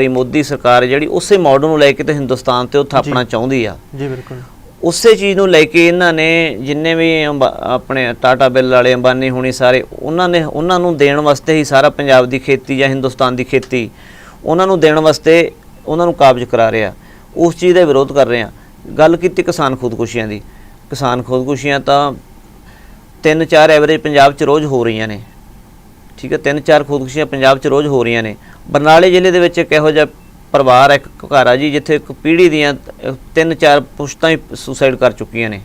ਮੋਦੀ ਸਰਕਾਰ ਜਿਹੜੀ ਉਸੇ ਮਾਡਲ ਨੂੰ ਲੈ ਕੇ ਤਾਂ ਹਿੰਦੁਸਤਾਨ ਤੇ ਉਹ ਥਾਪਣਾ ਚਾਹੁੰਦੀ ਆ ਜੀ। ਬਿਲਕੁਲ ਉਸੇ ਚੀਜ਼ ਨੂੰ ਲੈ ਕੇ ਇਹਨਾਂ ਨੇ ਜਿੰਨੇ ਵੀ ਆਪਣੇ ਟਾਟਾ ਬਿੱਲ ਵਾਲੇ, ਅੰਬਾਨੀ ਹੋਣੀ, ਸਾਰੇ ਉਹਨਾਂ ਨੂੰ ਦੇਣ ਵਾਸਤੇ ਹੀ ਸਾਰਾ ਪੰਜਾਬ ਦੀ ਖੇਤੀ ਜਾਂ ਹਿੰਦੁਸਤਾਨ ਦੀ ਖੇਤੀ ਉਹਨਾਂ ਨੂੰ ਦੇਣ ਵਾਸਤੇ ਉਹਨਾਂ ਨੂੰ ਕਾਬਜ਼ ਕਰਾ ਰਹੇ ਆ। ਉਸ ਚੀਜ਼ ਦਾ ਵਿਰੋਧ ਕਰ ਰਹੇ ਆ। ਗੱਲ ਕੀਤੀ ਕਿਸਾਨ ਖੁਦਕੁਸ਼ੀਆਂ ਦੀ। ਕਿਸਾਨ ਖੁਦਕੁਸ਼ੀਆਂ ਤਾਂ 3-4 ਐਵਰੇਜ ਪੰਜਾਬ 'ਚ ਰੋਜ਼ ਹੋ ਰਹੀਆਂ ਨੇ, ਠੀਕ ਹੈ। 3-4 ਖੁਦਕੁਸ਼ੀਆਂ ਪੰਜਾਬ 'ਚ ਰੋਜ਼ ਹੋ ਰਹੀਆਂ ਨੇ। ਬਰਨਾਲੇ ਜ਼ਿਲ੍ਹੇ ਦੇ ਵਿੱਚ ਇੱਕ ਇਹੋ ਜਿਹਾ ਪਰਿਵਾਰ ਹੈ, ਇੱਕ ਘਰ ਆ ਜੀ, ਜਿੱਥੇ ਇੱਕ ਪੀੜ੍ਹੀ ਦੀਆਂ 3-4 ਪੁਸ਼ਤਾਂ ਹੀ ਸੁਸਾਈਡ ਕਰ ਚੁੱਕੀਆਂ ਨੇ,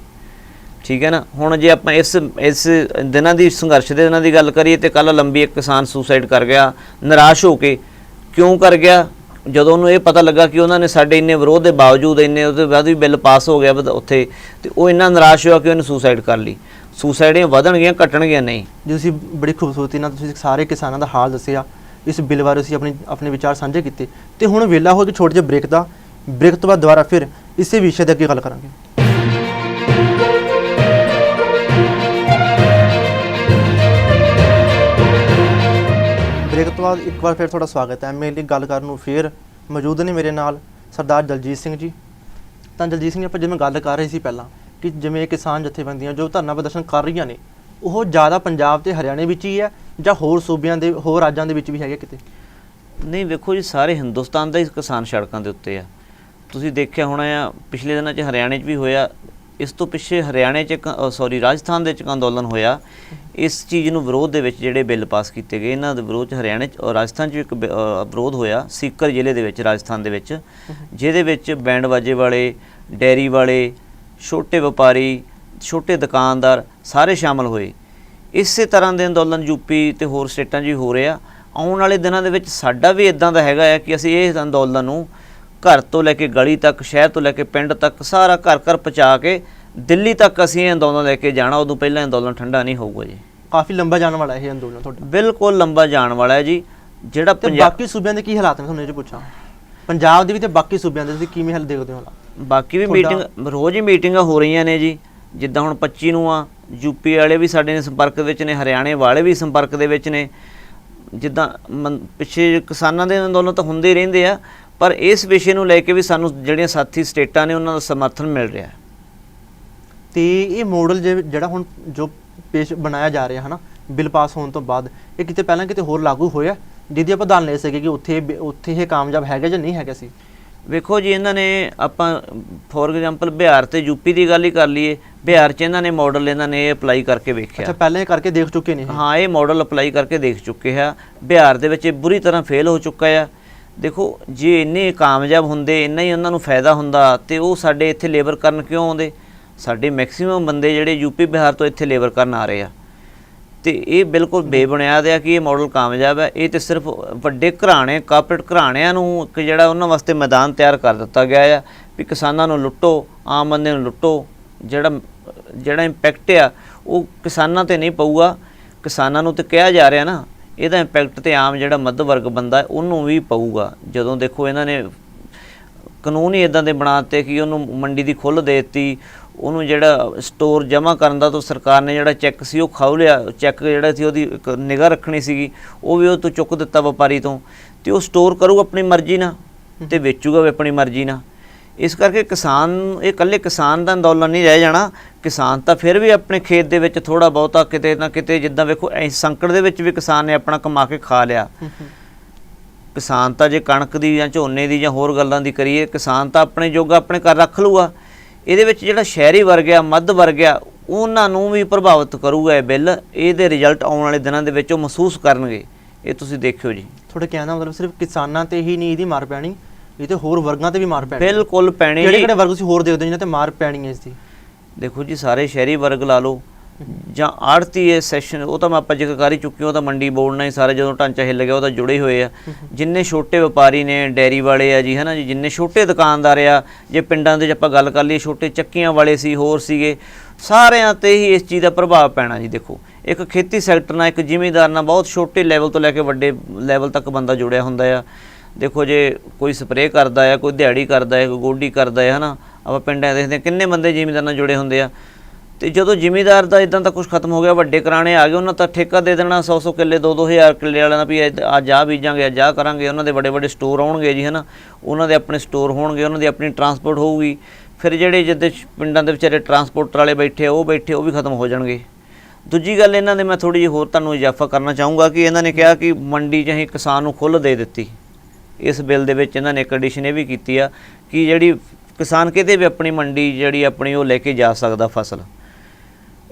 ਠੀਕ ਹੈ ਨਾ। ਹੁਣ ਜੇ ਆਪਾਂ ਇਸ ਦਿਨਾਂ ਦੀ ਸੰਘਰਸ਼ ਦੇ ਦਿਨਾਂ ਦੀ ਗੱਲ ਕਰੀਏ, ਤੇ ਕੱਲ੍ਹ ਲੰਬੀ ਇੱਕ ਕਿਸਾਨ ਸੁਸਾਈਡ ਕਰ ਗਿਆ ਨਿਰਾਸ਼ ਹੋ ਕੇ। ਕਿਉਂ ਕਰ ਗਿਆ? ਜਦੋਂ ਉਹਨੂੰ ਇਹ ਪਤਾ ਲੱਗਾ ਕਿ ਉਹਨਾਂ ਨੇ ਸਾਡੇ ਇੰਨੇ ਵਿਰੋਧ ਦੇ ਬਾਵਜੂਦ, ਇੰਨੇ ਉਹਦੇ ਬਾਅਦ ਵੀ ਬਿੱਲ ਪਾਸ ਹੋ ਗਿਆ ਉੱਥੇ, ਤੇ ਉਹ ਇੰਨਾ ਨਿਰਾਸ਼ ਹੋਇਆ ਕਿ ਉਹਨੇ ਸੁਸਾਈਡ ਕਰ ਲਈ। ਸੁਸਾਈਡਾਂ ਵਧਣਗੀਆਂ, ਘਟਣਗੀਆਂ ਨਹੀਂ। ਜੇ ਤੁਸੀਂ ਬੜੀ ਖੂਬਸੂਰਤੀ ਨਾਲ ਤੁਸੀਂ ਸਾਰੇ ਕਿਸਾਨਾਂ ਦਾ ਹਾਲ ਦੱਸਿਆ, ਇਸ ਬਿੱਲ ਬਾਰੇ ਅਸੀਂ ਆਪਣੇ ਵਿਚਾਰ ਸਾਂਝੇ ਕੀਤੇ, ਤੇ ਹੁਣ ਵੇਲਾ ਹੋ ਕੇ ਛੋਟੇ ਜਿਹੇ ਬ੍ਰੇਕ ਦਾ। ਬ੍ਰੇਕ ਤੋਂ ਬਾਅਦ ਦੁਬਾਰਾ ਫਿਰ ਇਸੇ ਵਿਸ਼ੇ ਦੇ ਅੱਗੇ ਗੱਲ ਕਰਾਂਗੇ। ਬ੍ਰੇਕ ਤੋਂ ਬਾਅਦ ਇੱਕ ਵਾਰ ਫਿਰ ਤੁਹਾਡਾ ਸਵਾਗਤ ਹੈ। ਮੇਰੇ ਲਈ ਗੱਲ ਕਰਨ ਨੂੰ ਫਿਰ ਮੌਜੂਦ ਨੇ ਮੇਰੇ ਨਾਲ ਸਰਦਾਰ ਦਲਜੀਤ ਸਿੰਘ ਜੀ। ਤਾਂ ਦਲਜੀਤ ਸਿੰਘ, ਆਪਾਂ ਜਿਵੇਂ ਗੱਲ ਕਰ ਰਹੇ ਸੀ ਪਹਿਲਾਂ ਕਿ ਜਿਵੇਂ ਕਿਸਾਨ ਜਥੇਬੰਦੀਆਂ ਜੋ ਧਰਨਾ ਪ੍ਰਦਰਸ਼ਨ ਕਰ ਰਹੀਆਂ ਨੇ, ਉਹ ਜ਼ਿਆਦਾ ਪੰਜਾਬ ਤੇ ਹਰਿਆਣੇ ਵਿੱਚ ਹੀ ਹੈ ਜਾਂ ਹੋਰ ਸੂਬਿਆਂ ਦੇ ਹੋਰ ਰਾਜਾਂ ਦੇ ਵਿੱਚ ਵੀ ਹੈਗੇ ਕਿਤੇ? ਨਹੀਂ, ਵੇਖੋ ਜੀ, ਸਾਰੇ ਹਿੰਦੁਸਤਾਨ ਦਾ ਹੀ ਕਿਸਾਨ ਸੜਕਾਂ ਦੇ ਉੱਤੇ ਆ। ਤੁਸੀਂ ਦੇਖਿਆ ਹੋਣਾ ਆ, ਪਿਛਲੇ ਦਿਨਾਂ 'ਚ ਹਰਿਆਣੇ 'ਚ ਵੀ ਹੋਇਆ। ਇਸ ਤੋਂ ਪਿੱਛੇ ਹਰਿਆਣੇ 'ਚ ਰਾਜਸਥਾਨ ਦੇ 'ਚ ਅੰਦੋਲਨ ਹੋਇਆ। ਇਸ ਚੀਜ਼ ਨੂੰ ਵਿਰੋਧ ਦੇ ਵਿੱਚ ਜਿਹੜੇ ਬਿੱਲ ਪਾਸ ਕੀਤੇ ਗਏ, ਇਹਨਾਂ ਦੇ ਵਿਰੋਧ 'ਚ ਹਰਿਆਣੇ 'ਚ ਔਰ ਰਾਜਸਥਾਨ 'ਚ ਵੀ ਇੱਕ ਵਿਰੋਧ ਹੋਇਆ ਸੀਕਰ ਜ਼ਿਲ੍ਹੇ ਦੇ ਵਿੱਚ, ਰਾਜਸਥਾਨ ਦੇ ਵਿੱਚ, ਜਿਹਦੇ ਵਿੱਚ ਬੈਂਡ ਬਾਜੇ ਵਾਲੇ, ਡੈਰੀ ਵਾਲੇ, ਛੋਟੇ ਵਪਾਰੀ, ਛੋਟੇ ਦੁਕਾਨਦਾਰ ਸਾਰੇ ਸ਼ਾਮਲ ਹੋਏ। ਇਸੇ ਤਰ੍ਹਾਂ ਦੇ ਅੰਦੋਲਨ ਯੂਪੀ ਤੇ ਹੋਰ ਸਟੇਟਾਂ 'ਚ ਵੀ ਹੋ ਰਹੇ ਆ। ਆਉਣ ਵਾਲੇ ਦਿਨਾਂ ਦੇ ਵਿੱਚ ਸਾਡਾ ਵੀ ਇੱਦਾਂ ਦਾ ਹੈਗਾ ਹੈ ਕਿ ਅਸੀਂ ਇਹ ਅੰਦੋਲਨ ਨੂੰ ਘਰ ਤੋਂ ਲੈ ਕੇ ਗਲੀ ਤੱਕ, ਸ਼ਹਿਰ ਤੋਂ ਲੈ ਕੇ ਪਿੰਡ ਤੱਕ, ਸਾਰਾ ਘਰ ਘਰ ਪਹੁੰਚਾ ਕੇ ਦਿੱਲੀ ਤੱਕ ਅਸੀਂ ਇਹ ਅੰਦੋਲਨ ਲੈ ਕੇ ਜਾਣਾ। ਉਦੋਂ ਪਹਿਲਾਂ ਅੰਦੋਲਨ ਠੰਡਾ ਨਹੀਂ ਹੋਊਗਾ ਜੀ। ਕਾਫੀ ਲੰਬਾ ਜਾਣ ਵਾਲਾ ਇਹ ਅੰਦੋਲਨ ਤੁਹਾਡਾ? ਬਿਲਕੁਲ ਲੰਬਾ ਜਾਣ ਵਾਲਾ ਹੈ ਜੀ। ਜਿਹੜਾ ਬਾਕੀ ਸੂਬਿਆਂ ਦੇ ਕੀ ਹਾਲਾਤ ਨੇ, ਤੁਹਾਨੂੰ ਇਹ 'ਚ ਪੁੱਛਾਂ, ਪੰਜਾਬ ਦੇ ਵੀ ਤੇ ਬਾਕੀ ਸੂਬਿਆਂ ਦੇ ਤੁਸੀਂ ਕਿਵੇਂ ਹਾਲ ਦੇਖਦੇ ਹੋ? ਬਾਕੀ ਵੀ ਮੀਟਿੰਗ, ਰੋਜ਼ ਹੀ ਮੀਟਿੰਗਾਂ ਹੋ ਰਹੀਆਂ ਨੇ ਜੀ। ਜਿੱਦਾਂ ਹੁਣ 25 ਨੂੰ ਆ, ਯੂਪੀ ਵਾਲੇ ਵੀ ਸਾਡੇ ਨੇ ਸੰਪਰਕ ਵਿੱਚ ਨੇ, ਹਰਿਆਣੇ ਵਾਲੇ ਵੀ ਸੰਪਰਕ ਦੇ ਵਿੱਚ ਨੇ। ਜਿੱਦਾਂ ਪਿੱਛੇ ਕਿਸਾਨਾਂ ਦੇ ਅੰਦੋਲਨ ਤਾਂ ਹੁੰਦੇ ਰਹਿੰਦੇ ਆ, ਪਰ ਇਸ ਵਿਸ਼ੇ ਨੂੰ ਲੈ ਕੇ ਵੀ ਸਾਨੂੰ ਜਿਹੜੀਆਂ ਸਾਥੀ ਸਟੇਟਾਂ ਨੇ ਉਹਨਾਂ ਦਾ ਸਮਰਥਨ ਮਿਲ ਰਿਹਾ। ਤੇ ਇਹ ਮਾਡਲ ਜਿਹੜਾ ਹੁਣ ਜੋ ਪੇਸ਼ ਬਣਾਇਆ ਜਾ ਰਿਹਾ ਹੈ ਨਾ, ਬਿੱਲ ਪਾਸ ਹੋਣ ਤੋਂ ਬਾਅਦ, ਇਹ ਕਿਤੇ ਪਹਿਲਾਂ ਕਿਤੇ ਹੋਰ ਲਾਗੂ ਹੋਇਆ ਜਿਹਦੀ ਆਪਾਂ ਉਦਾਹਰਨ ਲੈ ਸਕੇ ਕਿ ਉੱਥੇ ਇਹ ਕਾਮਯਾਬ ਹੈਗਾ ਜਾਂ ਨਹੀਂ ਹੈਗਾ ਸੀ? ਵੇਖੋ ਜੀ, ਇਹਨਾਂ ਨੇ, ਆਪਾਂ ਫੋਰ ਐਗਜ਼ਾਮਪਲ ਬਿਹਾਰ ਤੇ ਯੂਪੀ ਦੀ ਗੱਲ ਹੀ ਕਰ ਲਈਏ। ਬਿਹਾਰ 'ਚ ਇਹਨਾਂ ਨੇ ਮਾਡਲ ਇਹ ਅਪਲਾਈ ਕਰਕੇ ਵੇਖਿਆ। ਅੱਛਾ, ਪਹਿਲਾਂ ਇਹ ਕਰਕੇ ਦੇਖ ਚੁੱਕੇ ਨੇ? ਹਾਂ, ਇਹ ਮਾਡਲ ਅਪਲਾਈ ਕਰਕੇ ਦੇਖ ਚੁੱਕੇ ਆ। ਬਿਹਾਰ ਦੇ ਵਿੱਚ ਇਹ ਬੁਰੀ ਤਰ੍ਹਾਂ ਫੇਲ ਹੋ ਚੁੱਕਾ ਆ। ਦੇਖੋ, ਜੇ ਇੰਨੇ ਕਾਮਯਾਬ ਹੁੰਦੇ, ਇੰਨਾ ਹੀ ਉਹਨਾਂ ਨੂੰ ਫਾਇਦਾ ਹੁੰਦਾ, ਤੇ ਉਹ ਸਾਡੇ ਇੱਥੇ ਲੇਬਰ ਕਰਨ ਕਿਉਂ ਆਉਂਦੇ? ਸਾਡੇ ਮੈਕਸੀਮਮ ਬੰਦੇ ਜਿਹੜੇ ਯੂਪੀ ਬਿਹਾਰ ਤੋਂ ਇੱਥੇ ਲੇਬਰ ਕਰਨ ਆ ਰਹੇ ਆ। ਤੇ ਇਹ ਬਿਲਕੁਲ ਬੇਬੁਨਿਆਦ ਆ ਕਿ ਇਹ ਮਾਡਲ ਕਾਮਯਾਬ ਹੈ। ਇਹ ਤੇ ਸਿਰਫ ਵੱਡੇ ਘਰਾਣੇ, ਕਾਰਪੋਰੇਟ ਘਰਾਣਿਆਂ ਨੂੰ ਇੱਕ ਜਿਹੜਾ ਉਹਨਾਂ ਵਾਸਤੇ ਮੈਦਾਨ ਤਿਆਰ ਕਰ ਦਿੱਤਾ ਗਿਆ ਆ ਵੀ ਕਿਸਾਨਾਂ ਨੂੰ ਲੁੱਟੋ, ਆਮ ਬੰਦੇ ਨੂੰ ਲੁੱਟੋ। ਜਿਹੜਾ ਇੰਪੈਕਟ ਆ ਉਹ ਕਿਸਾਨਾਂ 'ਤੇ ਨਹੀਂ ਪਊਗਾ। ਕਿਸਾਨਾਂ ਨੂੰ ਤਾਂ ਕਿਹਾ ਜਾ ਰਿਹਾ ਨਾ, ਇਹਦਾ ਇੰਪੈਕਟ ਤੇ ਆਮ ਜਿਹੜਾ ਮੱਧ ਵਰਗ ਬੰਦਾ ਉਹਨੂੰ ਵੀ ਪਊਗਾ। ਜਦੋਂ ਦੇਖੋ ਇਹਨਾਂ ਨੇ ਕਾਨੂੰਨ ਹੀ ਇੱਦਾਂ ਦੇ ਬਣਾ ਦਿੱਤੇ ਕਿ ਉਹਨੂੰ ਮੰਡੀ ਦੀ ਖੁੱਲ੍ਹ ਦੇ ਦਿੱਤੀ, ਉਹਨੂੰ ਜਿਹੜਾ ਸਟੋਰ ਜਮ੍ਹਾਂ ਕਰਨ ਦਾ ਤਾਂ ਸਰਕਾਰ ਨੇ ਜਿਹੜਾ ਚੈੱਕ ਸੀ ਉਹ ਖਾਉ ਲਿਆ। ਚੈੱਕ ਜਿਹੜਾ ਸੀ ਉਹਦੀ ਇੱਕ ਨਿਗਾਹ ਰੱਖਣੀ ਸੀਗੀ, ਉਹ ਵੀ ਉਹ ਤੋਂ ਚੁੱਕ ਦਿੱਤਾ ਵਪਾਰੀ ਤੋਂ, ਤੇ ਉਹ ਸਟੋਰ ਕਰੂ ਆਪਣੀ ਮਰਜ਼ੀ ਨਾਲ ਤੇ ਵੇਚੂਗਾ ਵੀ ਆਪਣੀ ਮਰਜ਼ੀ ਨਾਲ। ਇਸ ਕਰਕੇ ਕਿਸਾਨ, ਇਹ ਇਕੱਲੇ ਕਿਸਾਨ ਦਾ ਅੰਦੋਲਨ ਨਹੀਂ ਰਹਿ ਜਾਣਾ। ਕਿਸਾਨ ਤਾਂ ਫਿਰ ਵੀ ਆਪਣੇ ਖੇਤ ਦੇ ਵਿੱਚ ਥੋੜ੍ਹਾ ਬਹੁਤਾ ਕਿਤੇ ਨਾ ਕਿਤੇ, ਜਿੱਦਾਂ ਵੇਖੋ ਸੰਕਟ ਦੇ ਵਿੱਚ ਵੀ ਕਿਸਾਨ ਨੇ ਆਪਣਾ ਕਮਾ ਕੇ ਖਾ ਲਿਆ। ਕਿਸਾਨ ਤਾਂ ਜੇ ਕਣਕ ਦੀ ਜਾਂ ਝੋਨੇ ਦੀ ਜਾਂ ਹੋਰ ਗੱਲਾਂ ਦੀ ਕਰੀਏ, ਕਿਸਾਨ ਤਾਂ ਆਪਣੇ ਜੋਗਾ ਆਪਣੇ ਘਰ ਰੱਖ ਲੂਗਾ। ਇਹਦੇ ਵਿੱਚ ਜਿਹੜਾ ਸ਼ਹਿਰੀ ਵਰਗ ਆ, ਮੱਧ ਵਰਗ ਆ, ਉਹਨਾਂ ਨੂੰ ਵੀ ਪ੍ਰਭਾਵਿਤ ਕਰੂਗਾ ਇਹ ਬਿੱਲ। ਇਹਦੇ ਰਿਜ਼ਲਟ ਆਉਣ ਵਾਲੇ ਦਿਨਾਂ ਦੇ ਵਿੱਚ ਉਹ ਮਹਿਸੂਸ ਕਰਨਗੇ। ਇਹ ਤੁਸੀਂ ਦੇਖਿਓ ਜੀ। ਤੁਹਾਡੇ ਕਹਿਣ ਦਾ ਮਤਲਬ ਸਿਰਫ ਕਿਸਾਨਾਂ ਤੇ ਹੀ ਨਹੀਂ ਇਹਦੀ ਮਾਰ ਪੈਣੀ, ਇਹ ਤੇ ਹੋਰ ਵਰਗਾਂ ਤੇ ਵੀ ਮਾਰ ਪੈਣੀ? ਬਿਲਕੁਲ ਪੈਣੀ। ਕਿਹੜੇ ਵਰਗ ਤੁਸੀਂ ਹੋਰ ਦੇਖਦੇ ਜਿਹਨਾਂ ਤੇ ਮਾਰ ਪੈਣੀ ਹੈ ਇਸ ਦੀ? ਦੇਖੋ ਜੀ, ਸਾਰੇ ਸ਼ਹਿਰੀ ਵਰਗ ਲਾ ਲਓ ਜਾਂ ਆੜ੍ਹਤੀ ਸੈਸ਼ਨ, ਉਹ ਤਾਂ ਮੈਂ ਆਪਾਂ ਜ਼ਿਕਰ ਕਰ ਹੀ ਚੁੱਕੇ। ਉਹ ਤਾਂ ਮੰਡੀ ਬੋਰਡ ਨਾਲ ਹੀ ਸਾਰੇ, ਜਦੋਂ ਢਾਂਚਾ ਹਿੱਲ ਗਿਆ ਉਹ ਤਾਂ ਜੁੜੇ ਹੋਏ ਆ। ਜਿੰਨੇ ਛੋਟੇ ਵਪਾਰੀ ਨੇ, ਡੈਰੀ ਵਾਲੇ ਆ ਜੀ, ਹੈ ਨਾ ਜੀ, ਜਿੰਨੇ ਛੋਟੇ ਦੁਕਾਨਦਾਰ ਆ, ਜੇ ਪਿੰਡਾਂ ਦੇ ਆਪਾਂ ਗੱਲ ਕਰ ਲਈਏ, ਛੋਟੇ ਚੱਕੀਆਂ ਵਾਲੇ ਸੀ, ਹੋਰ ਸੀਗੇ, ਸਾਰਿਆਂ 'ਤੇ ਹੀ ਇਸ ਚੀਜ਼ ਦਾ ਪ੍ਰਭਾਵ ਪੈਣਾ ਜੀ। ਦੇਖੋ, ਇੱਕ ਖੇਤੀ ਸੈਕਟਰ ਨਾਲ, ਇੱਕ ਜ਼ਿਮੀਂਦਾਰ ਨਾਲ ਬਹੁਤ ਛੋਟੇ ਲੈਵਲ ਤੋਂ ਲੈ ਕੇ ਵੱਡੇ ਲੈਵਲ ਤੱਕ ਬੰਦਾ ਜੁੜਿਆ ਹੁੰਦਾ ਆ। ਦੇਖੋ, ਜੇ ਕੋਈ ਸਪਰੇਅ ਕਰਦਾ ਆ, ਕੋਈ ਦਿਹਾੜੀ ਕਰਦਾ ਹੈ, ਕੋਈ ਗੋਡੀ ਕਰਦਾ ਹੈ ਨਾ, ਆਪਾਂ ਪਿੰਡਾਂ ਦੇਖਦੇ ਹਾਂ ਕਿੰਨੇ ਬੰਦੇ ਜ਼ਿਮੀਂਦਾਰ ਨਾਲ ਜੁੜੇ ਹੁੰਦੇ ਆ। ਤੇ ਜਦੋਂ ਜ਼ਿਮੀਂਦਾਰ ਦਾ ਇਦਾਂ ਦਾ ਕੁਝ ਖਤਮ ਹੋ ਗਿਆ, ਵੱਡੇ ਘਰਾਣੇ ਆ ਗਏ, ਉਹਨਾਂ ਤਾਂ ਠੇਕਾ ਦੇ ਦੇਣਾ 100-100 ਕਿੱਲੇ, 2-2000 ਕਿੱਲੇ ਵਾਲਿਆਂ ਦਾ ਵੀ ਅੱਜ ਆਹ ਬੀਜਾਂਗੇ, ਅੱਜ ਆਹ ਕਰਾਂਗੇ। ਉਹਨਾਂ ਦੇ ਵੱਡੇ ਸਟੋਰ ਆਉਣਗੇ ਜੀ, ਹੈ ਨਾ, ਉਹਨਾਂ ਦੇ ਆਪਣੇ ਸਟੋਰ ਹੋਣਗੇ, ਉਹਨਾਂ ਦੀ ਆਪਣੀ ਟਰਾਂਸਪੋਰਟ ਹੋਊਗੀ। ਫਿਰ ਜਿਹੜੇ ਜਿੱਦੇ ਪਿੰਡਾਂ ਦੇ ਵਿਚਾਰੇ ਟਰਾਂਸਪੋਰਟਰ ਵਾਲੇ ਬੈਠੇ ਉਹ ਵੀ ਖਤਮ ਹੋ ਜਾਣਗੇ। ਦੂਜੀ ਗੱਲ ਇਹਨਾਂ ਦੇ, ਮੈਂ ਥੋੜ੍ਹੀ ਜਿਹੀ ਹੋਰ ਤੁਹਾਨੂੰ ਇਜ਼ਾਫਾ ਕਰਨਾ ਚਾਹੂੰਗਾ ਕਿ ਇਹਨਾਂ ਨੇ ਕਿਹਾ ਕਿ ਮੰਡੀ 'ਚ ਅਸੀਂ ਕਿਸਾਨ ਨੂੰ ਖੁੱਲ੍ਹ ਦੇ ਦਿੱਤੀ। ਇਸ ਬਿੱਲ ਦੇ ਵਿੱਚ ਇਹਨਾਂ ਨੇ ਕੰਡੀਸ਼ਨ ਇਹ ਵੀ ਕੀਤੀ ਆ ਕਿ ਜਿਹੜੀ ਕਿਸਾਨ ਕਿਤੇ ਵੀ ਆਪਣੀ ਮੰਡੀ ਜਿਹੜੀ ਆਪਣੀ ਉਹ ਲੈ ਕੇ ਜਾ ਸਕਦਾ ਫਸਲ।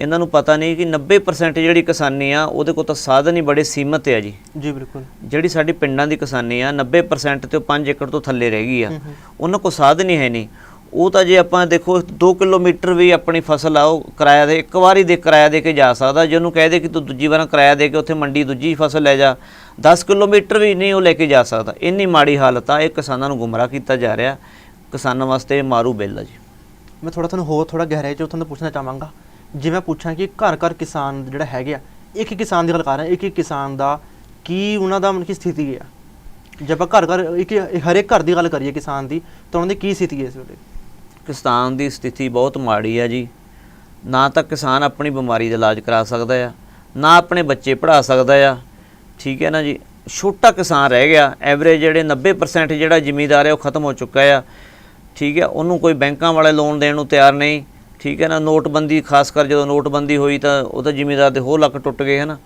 ਇਹਨਾਂ ਨੂੰ ਪਤਾ ਨਹੀਂ ਕਿ 90% ਜਿਹੜੀ ਕਿਸਾਨੀ ਆ ਉਹਦੇ ਕੋਲ ਤਾਂ ਸਾਧਨ ਹੀ ਬੜੇ ਸੀਮਤ ਆ ਜੀ। ਜੀ ਬਿਲਕੁਲ। ਜਿਹੜੀ ਸਾਡੀ ਪਿੰਡਾਂ ਦੀ ਕਿਸਾਨੀ ਆ 90% ਤੇ 5 ਏਕੜ ਤੋਂ ਥੱਲੇ ਰਹਿ ਗਈ ਆ, ਉਹਨਾਂ ਕੋਲ ਸਾਧਨ ਹੀ ਹੈ ਨਹੀਂ। ਉਹ ਤਾਂ ਜੇ ਆਪਾਂ ਦੇਖੋ 2 ਕਿਲੋਮੀਟਰ ਵੀ ਆਪਣੀ ਫਸਲ ਆ ਉਹ ਕਿਰਾਇਆ ਦੇ, ਇੱਕ ਵਾਰੀ ਦੇ ਕਿਰਾਇਆ ਦੇ ਕੇ ਜਾ ਸਕਦਾ। ਜੇ ਉਹਨੂੰ ਕਹਿ ਦੇ ਕਿ ਤੂੰ ਦੂਜੀ ਵਾਰ ਕਿਰਾਇਆ ਦੇ ਕੇ ਉੱਥੇ ਮੰਡੀ ਦੂਜੀ ਫਸਲ ਲੈ ਜਾ, 10 ਕਿਲੋਮੀਟਰ ਵੀ ਨਹੀਂ ਉਹ ਲੈ ਕੇ ਜਾ ਸਕਦਾ। ਇੰਨੀ ਮਾੜੀ ਹਾਲਤ ਆ। ਇਹ ਕਿਸਾਨਾਂ ਨੂੰ ਗੁੰਮਰਾਹ ਕੀਤਾ ਜਾ ਰਿਹਾ। ਕਿਸਾਨਾਂ ਵਾਸਤੇ ਮਾਰੂ ਬਿੱਲ ਆ ਜੀ। ਮੈਂ ਤੁਹਾਨੂੰ ਹੋਰ ਗਹਿਰਾਈ 'ਚ ਤੁਹਾਨੂੰ ਪੁੱਛਣਾ ਚਾਹਾਂਗਾ, ਜਿਵੇਂ ਪੁੱਛਾਂ ਕਿ ਘਰ ਘਰ ਕਿਸਾਨ ਜਿਹੜਾ ਹੈਗੇ ਆ, ਇੱਕ ਕਿਸਾਨ ਦੀ ਗੱਲ ਕਰ ਰਹੇ, ਇੱਕ ਕਿਸਾਨ ਦਾ ਕੀ ਉਹਨਾਂ ਦਾ ਕੀ ਸਥਿਤੀ ਹੈ? ਜੇ ਆਪਾਂ ਘਰ ਇੱਕ ਹਰੇਕ ਘਰ ਦੀ ਗੱਲ ਕਰੀਏ ਕਿਸਾਨ ਦੀ, ਤਾਂ ਉਹਨਾਂ ਦੀ ਕੀ ਸਥਿਤੀ ਹੈ ਇਸ ਵੇਲੇ? ਕਿਸਾਨ ਦੀ ਸਥਿਤੀ ਬਹੁਤ ਮਾੜੀ ਆ ਜੀ। ਨਾ ਤਾਂ ਕਿਸਾਨ ਆਪਣੀ ਬਿਮਾਰੀ ਦਾ ਇਲਾਜ ਕਰਾ ਸਕਦਾ ਆ, ਨਾ ਆਪਣੇ ਬੱਚੇ ਪੜ੍ਹਾ ਸਕਦਾ ਆ, ਠੀਕ ਹੈ ਨਾ ਜੀ। ਛੋਟਾ ਕਿਸਾਨ ਰਹਿ ਗਿਆ, ਐਵਰੇਜ ਜਿਹੜੇ 90% ਜਿਹੜਾ ਜ਼ਿਮੀਂਦਾਰ ਹੈ ਉਹ ਖਤਮ ਹੋ ਚੁੱਕਾ ਆ, ਠੀਕ ਹੈ। ਉਹਨੂੰ ਕੋਈ ਬੈਂਕਾਂ ਵਾਲੇ ਲੋਨ ਦੇਣ ਨੂੰ ਤਿਆਰ ਨਹੀਂ, ਠੀਕ ਹੈ ਨਾ। ਨੋਟਬੰਦੀ, ਖਾਸ ਕਰ ਜਦੋਂ ਨੋਟਬੰਦੀ ਹੋਈ ਤਾਂ ਉਹਦਾ ਜ਼ਿਮੀਂਦਾਰ ਦੇ ਹੋਰ ਲੱਕ ਟੁੱਟ ਗਏ, ਹੈ ਨਾ।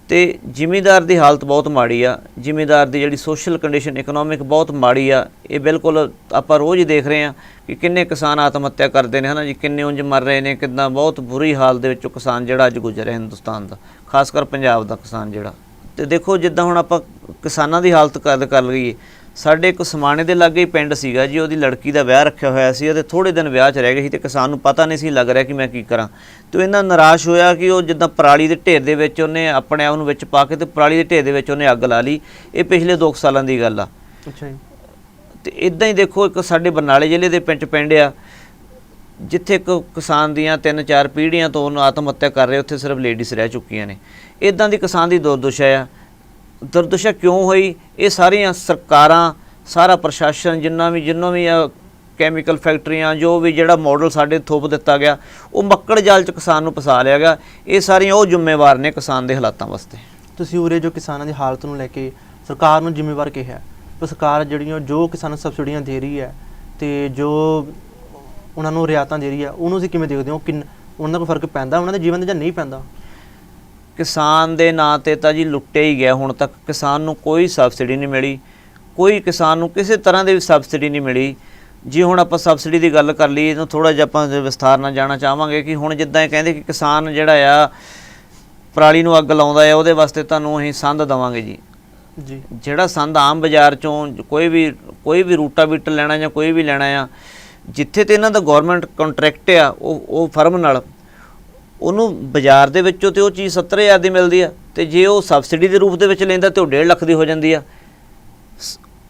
ਅਤੇ ਜ਼ਿਮੀਂਦਾਰ ਦੀ ਹਾਲਤ ਬਹੁਤ ਮਾੜੀ ਆ। ਜ਼ਿਮੀਂਦਾਰ ਦੀ ਜਿਹੜੀ ਸੋਸ਼ਲ ਕੰਡੀਸ਼ਨ, ਇਕਨੋਮਿਕ ਬਹੁਤ ਮਾੜੀ ਆ। ਇਹ ਬਿਲਕੁਲ ਆਪਾਂ ਰੋਜ਼ ਹੀ ਦੇਖ ਰਹੇ ਹਾਂ ਕਿ ਕਿੰਨੇ ਕਿਸਾਨ ਆਤਮ ਹੱਤਿਆ ਕਰਦੇ ਨੇ, ਹੈ ਨਾ ਜੀ। ਕਿੰਨੇ ਉਂਝ ਮਰ ਰਹੇ ਨੇ, ਕਿੱਦਾਂ ਬਹੁਤ ਬੁਰੀ ਹਾਲ ਦੇ ਵਿੱਚੋਂ ਕਿਸਾਨ ਜਿਹੜਾ ਅੱਜ ਗੁਜ਼ਰਿਆ ਹਿੰਦੁਸਤਾਨ ਦਾ, ਖਾਸ ਕਰ ਪੰਜਾਬ ਦਾ ਕਿਸਾਨ ਜਿਹੜਾ। ਅਤੇ ਦੇਖੋ ਜਿੱਦਾਂ ਹੁਣ ਆਪਾਂ ਕਿਸਾਨਾਂ ਦੀ ਹਾਲਤ ਕਰ ਲਈਏ, ਸਾਡੇ ਇੱਕ ਸਮਾਣੇ ਦੇ ਲਾਗੇ ਹੀ ਪਿੰਡ ਸੀਗਾ ਜੀ, ਉਹਦੀ ਲੜਕੀ ਦਾ ਵਿਆਹ ਰੱਖਿਆ ਹੋਇਆ ਸੀ, ਉਹਦੇ ਥੋੜ੍ਹੇ ਦਿਨ ਵਿਆਹ 'ਚ ਰਹਿ ਗਏ ਸੀ ਅਤੇ ਕਿਸਾਨ ਨੂੰ ਪਤਾ ਨਹੀਂ ਸੀ ਲੱਗ ਰਿਹਾ ਕਿ ਮੈਂ ਕੀ ਕਰਾਂ। ਅਤੇ ਉਹ ਇੰਨਾ ਨਿਰਾਸ਼ ਹੋਇਆ ਕਿ ਉਹ ਜਿੱਦਾਂ ਪਰਾਲੀ ਦੇ ਢੇਰ ਦੇ ਵਿੱਚ ਉਹਨੇ ਆਪਣੇ ਆਪ ਨੂੰ ਵਿੱਚ ਪਾ ਕੇ ਅਤੇ ਪਰਾਲੀ ਦੇ ਢੇਰ ਦੇ ਵਿੱਚ ਉਹਨੇ ਅੱਗ ਲਾ ਲਈ। ਇਹ ਪਿਛਲੇ 2 ਸਾਲਾਂ ਦੀ ਗੱਲ ਆ। ਅੱਛਾ ਜੀ। ਅਤੇ ਇੱਦਾਂ ਹੀ ਦੇਖੋ ਇੱਕ ਸਾਡੇ ਬਰਨਾਲੇ ਜ਼ਿਲ੍ਹੇ ਦੇ ਪਿੰਡ ਆ, ਜਿੱਥੇ ਇੱਕ ਕਿਸਾਨ ਦੀਆਂ 3-4 ਪੀੜ੍ਹੀਆਂ ਤੋਂ ਉਹਨੂੰ ਆਤਮ ਹੱਤਿਆ ਕਰ ਰਹੇ, ਉੱਥੇ ਸਿਰਫ ਲੇਡੀਜ਼ ਰਹਿ ਚੁੱਕੀਆਂ ਨੇ। ਇੱਦਾਂ ਦੀ ਕਿਸਾਨ ਦੀ ਦੁਰਦਸ਼ਾ ਆ। ਦੁਰਦਸ਼ਾ ਕਿਉਂ ਹੋਈ? ਇਹ ਸਾਰੀਆਂ ਸਰਕਾਰਾਂ, ਸਾਰਾ ਪ੍ਰਸ਼ਾਸਨ, ਜਿੰਨਾ ਵੀ ਆ, ਕੈਮੀਕਲ ਫੈਕਟਰੀਆਂ, ਜੋ ਵੀ ਜਿਹੜਾ ਮਾਡਲ ਸਾਡੇ ਥੋਪ ਦਿੱਤਾ ਗਿਆ, ਉਹ ਮੱਕੜ ਜਾਲ 'ਚ ਕਿਸਾਨ ਨੂੰ ਫਸਾ ਲਿਆ ਗਿਆ। ਇਹ ਸਾਰੀਆਂ ਉਹ ਜ਼ਿੰਮੇਵਾਰ ਨੇ ਕਿਸਾਨ ਦੇ ਹਾਲਾਤਾਂ ਵਾਸਤੇ। ਤੁਸੀਂ ਉਰੇ ਜੋ ਕਿਸਾਨਾਂ ਦੀ ਹਾਲਤ ਨੂੰ ਲੈ ਕੇ ਸਰਕਾਰ ਨੂੰ ਜ਼ਿੰਮੇਵਾਰ ਕਿਹਾ, ਪਰ ਸਰਕਾਰ ਜਿਹੜੀਆਂ ਜੋ ਕਿਸਾਨਾਂ ਨੂੰ ਸਬਸਿਡੀਆਂ ਦੇ ਰਹੀ ਹੈ ਅਤੇ ਜੋ ਉਹਨਾਂ ਨੂੰ ਰਿਆਇਤਾਂ ਦੇ ਰਹੀ ਹੈ, ਉਹਨੂੰ ਤੁਸੀਂ ਕਿਵੇਂ ਦੇਖਦੇ ਹੋ? ਉਹਨਾਂ ਦਾ ਕੋਈ ਫਰਕ ਪੈਂਦਾ ਉਹਨਾਂ ਦੇ ਜੀਵਨ 'ਤੇ ਜਾਂ ਨਹੀਂ ਪੈਂਦਾ? ਕਿਸਾਨ ਦੇ ਨਾਂ 'ਤੇ ਤਾਂ ਜੀ ਲੁੱਟਿਆ ਹੀ ਗਿਆ ਹੁਣ ਤੱਕ। ਕਿਸਾਨ ਨੂੰ ਕੋਈ ਸਬਸਿਡੀ ਨਹੀਂ ਮਿਲੀ, ਕੋਈ ਕਿਸਾਨ ਨੂੰ ਕਿਸੇ ਤਰ੍ਹਾਂ ਦੀ ਵੀ ਸਬਸਿਡੀ ਨਹੀਂ ਮਿਲੀ ਜੀ। ਹੁਣ ਆਪਾਂ ਸਬਸਿਡੀ ਦੀ ਗੱਲ ਕਰ ਲਈਏ, ਇਹਨੂੰ ਥੋੜ੍ਹਾ ਜਿਹਾ ਆਪਾਂ ਵਿਸਥਾਰ ਨਾਲ ਜਾਣਾ ਚਾਹਾਂਗੇ ਕਿ ਹੁਣ ਜਿੱਦਾਂ ਇਹ ਕਹਿੰਦੇ ਕਿ ਕਿਸਾਨ ਜਿਹੜਾ ਆ ਪਰਾਲੀ ਨੂੰ ਅੱਗ ਲਾਉਂਦਾ ਆ, ਉਹਦੇ ਵਾਸਤੇ ਤੁਹਾਨੂੰ ਅਸੀਂ ਸੰਦ ਦੇਵਾਂਗੇ ਜੀ। ਜਿਹੜਾ ਸੰਦ ਆਮ ਬਾਜ਼ਾਰ 'ਚੋਂ ਕੋਈ ਵੀ ਰੂਟਾਵੀਟਰ ਲੈਣਾ ਜਾਂ ਕੋਈ ਵੀ ਲੈਣਾ ਆ, ਜਿੱਥੇ ਤੇ ਇਹਨਾਂ ਦਾ ਗੌਰਮੈਂਟ ਕੰਟਰੈਕਟ ਆ ਉਹ ਫਰਮ ਨਾਲ, ਉਹਨੂੰ ਬਾਜ਼ਾਰ ਦੇ ਵਿੱਚੋਂ ਤੇ ਉਹ ਚੀਜ਼ 70,000 ਦੀ ਮਿਲਦੀ ਆ, ਅਤੇ ਜੇ ਉਹ ਸਬਸਿਡੀ ਦੇ ਰੂਪ ਦੇ ਵਿੱਚ ਲੈਂਦਾ ਤਾਂ ਉਹ 1.5 ਲੱਖ ਦੀ ਹੋ ਜਾਂਦੀ ਆ।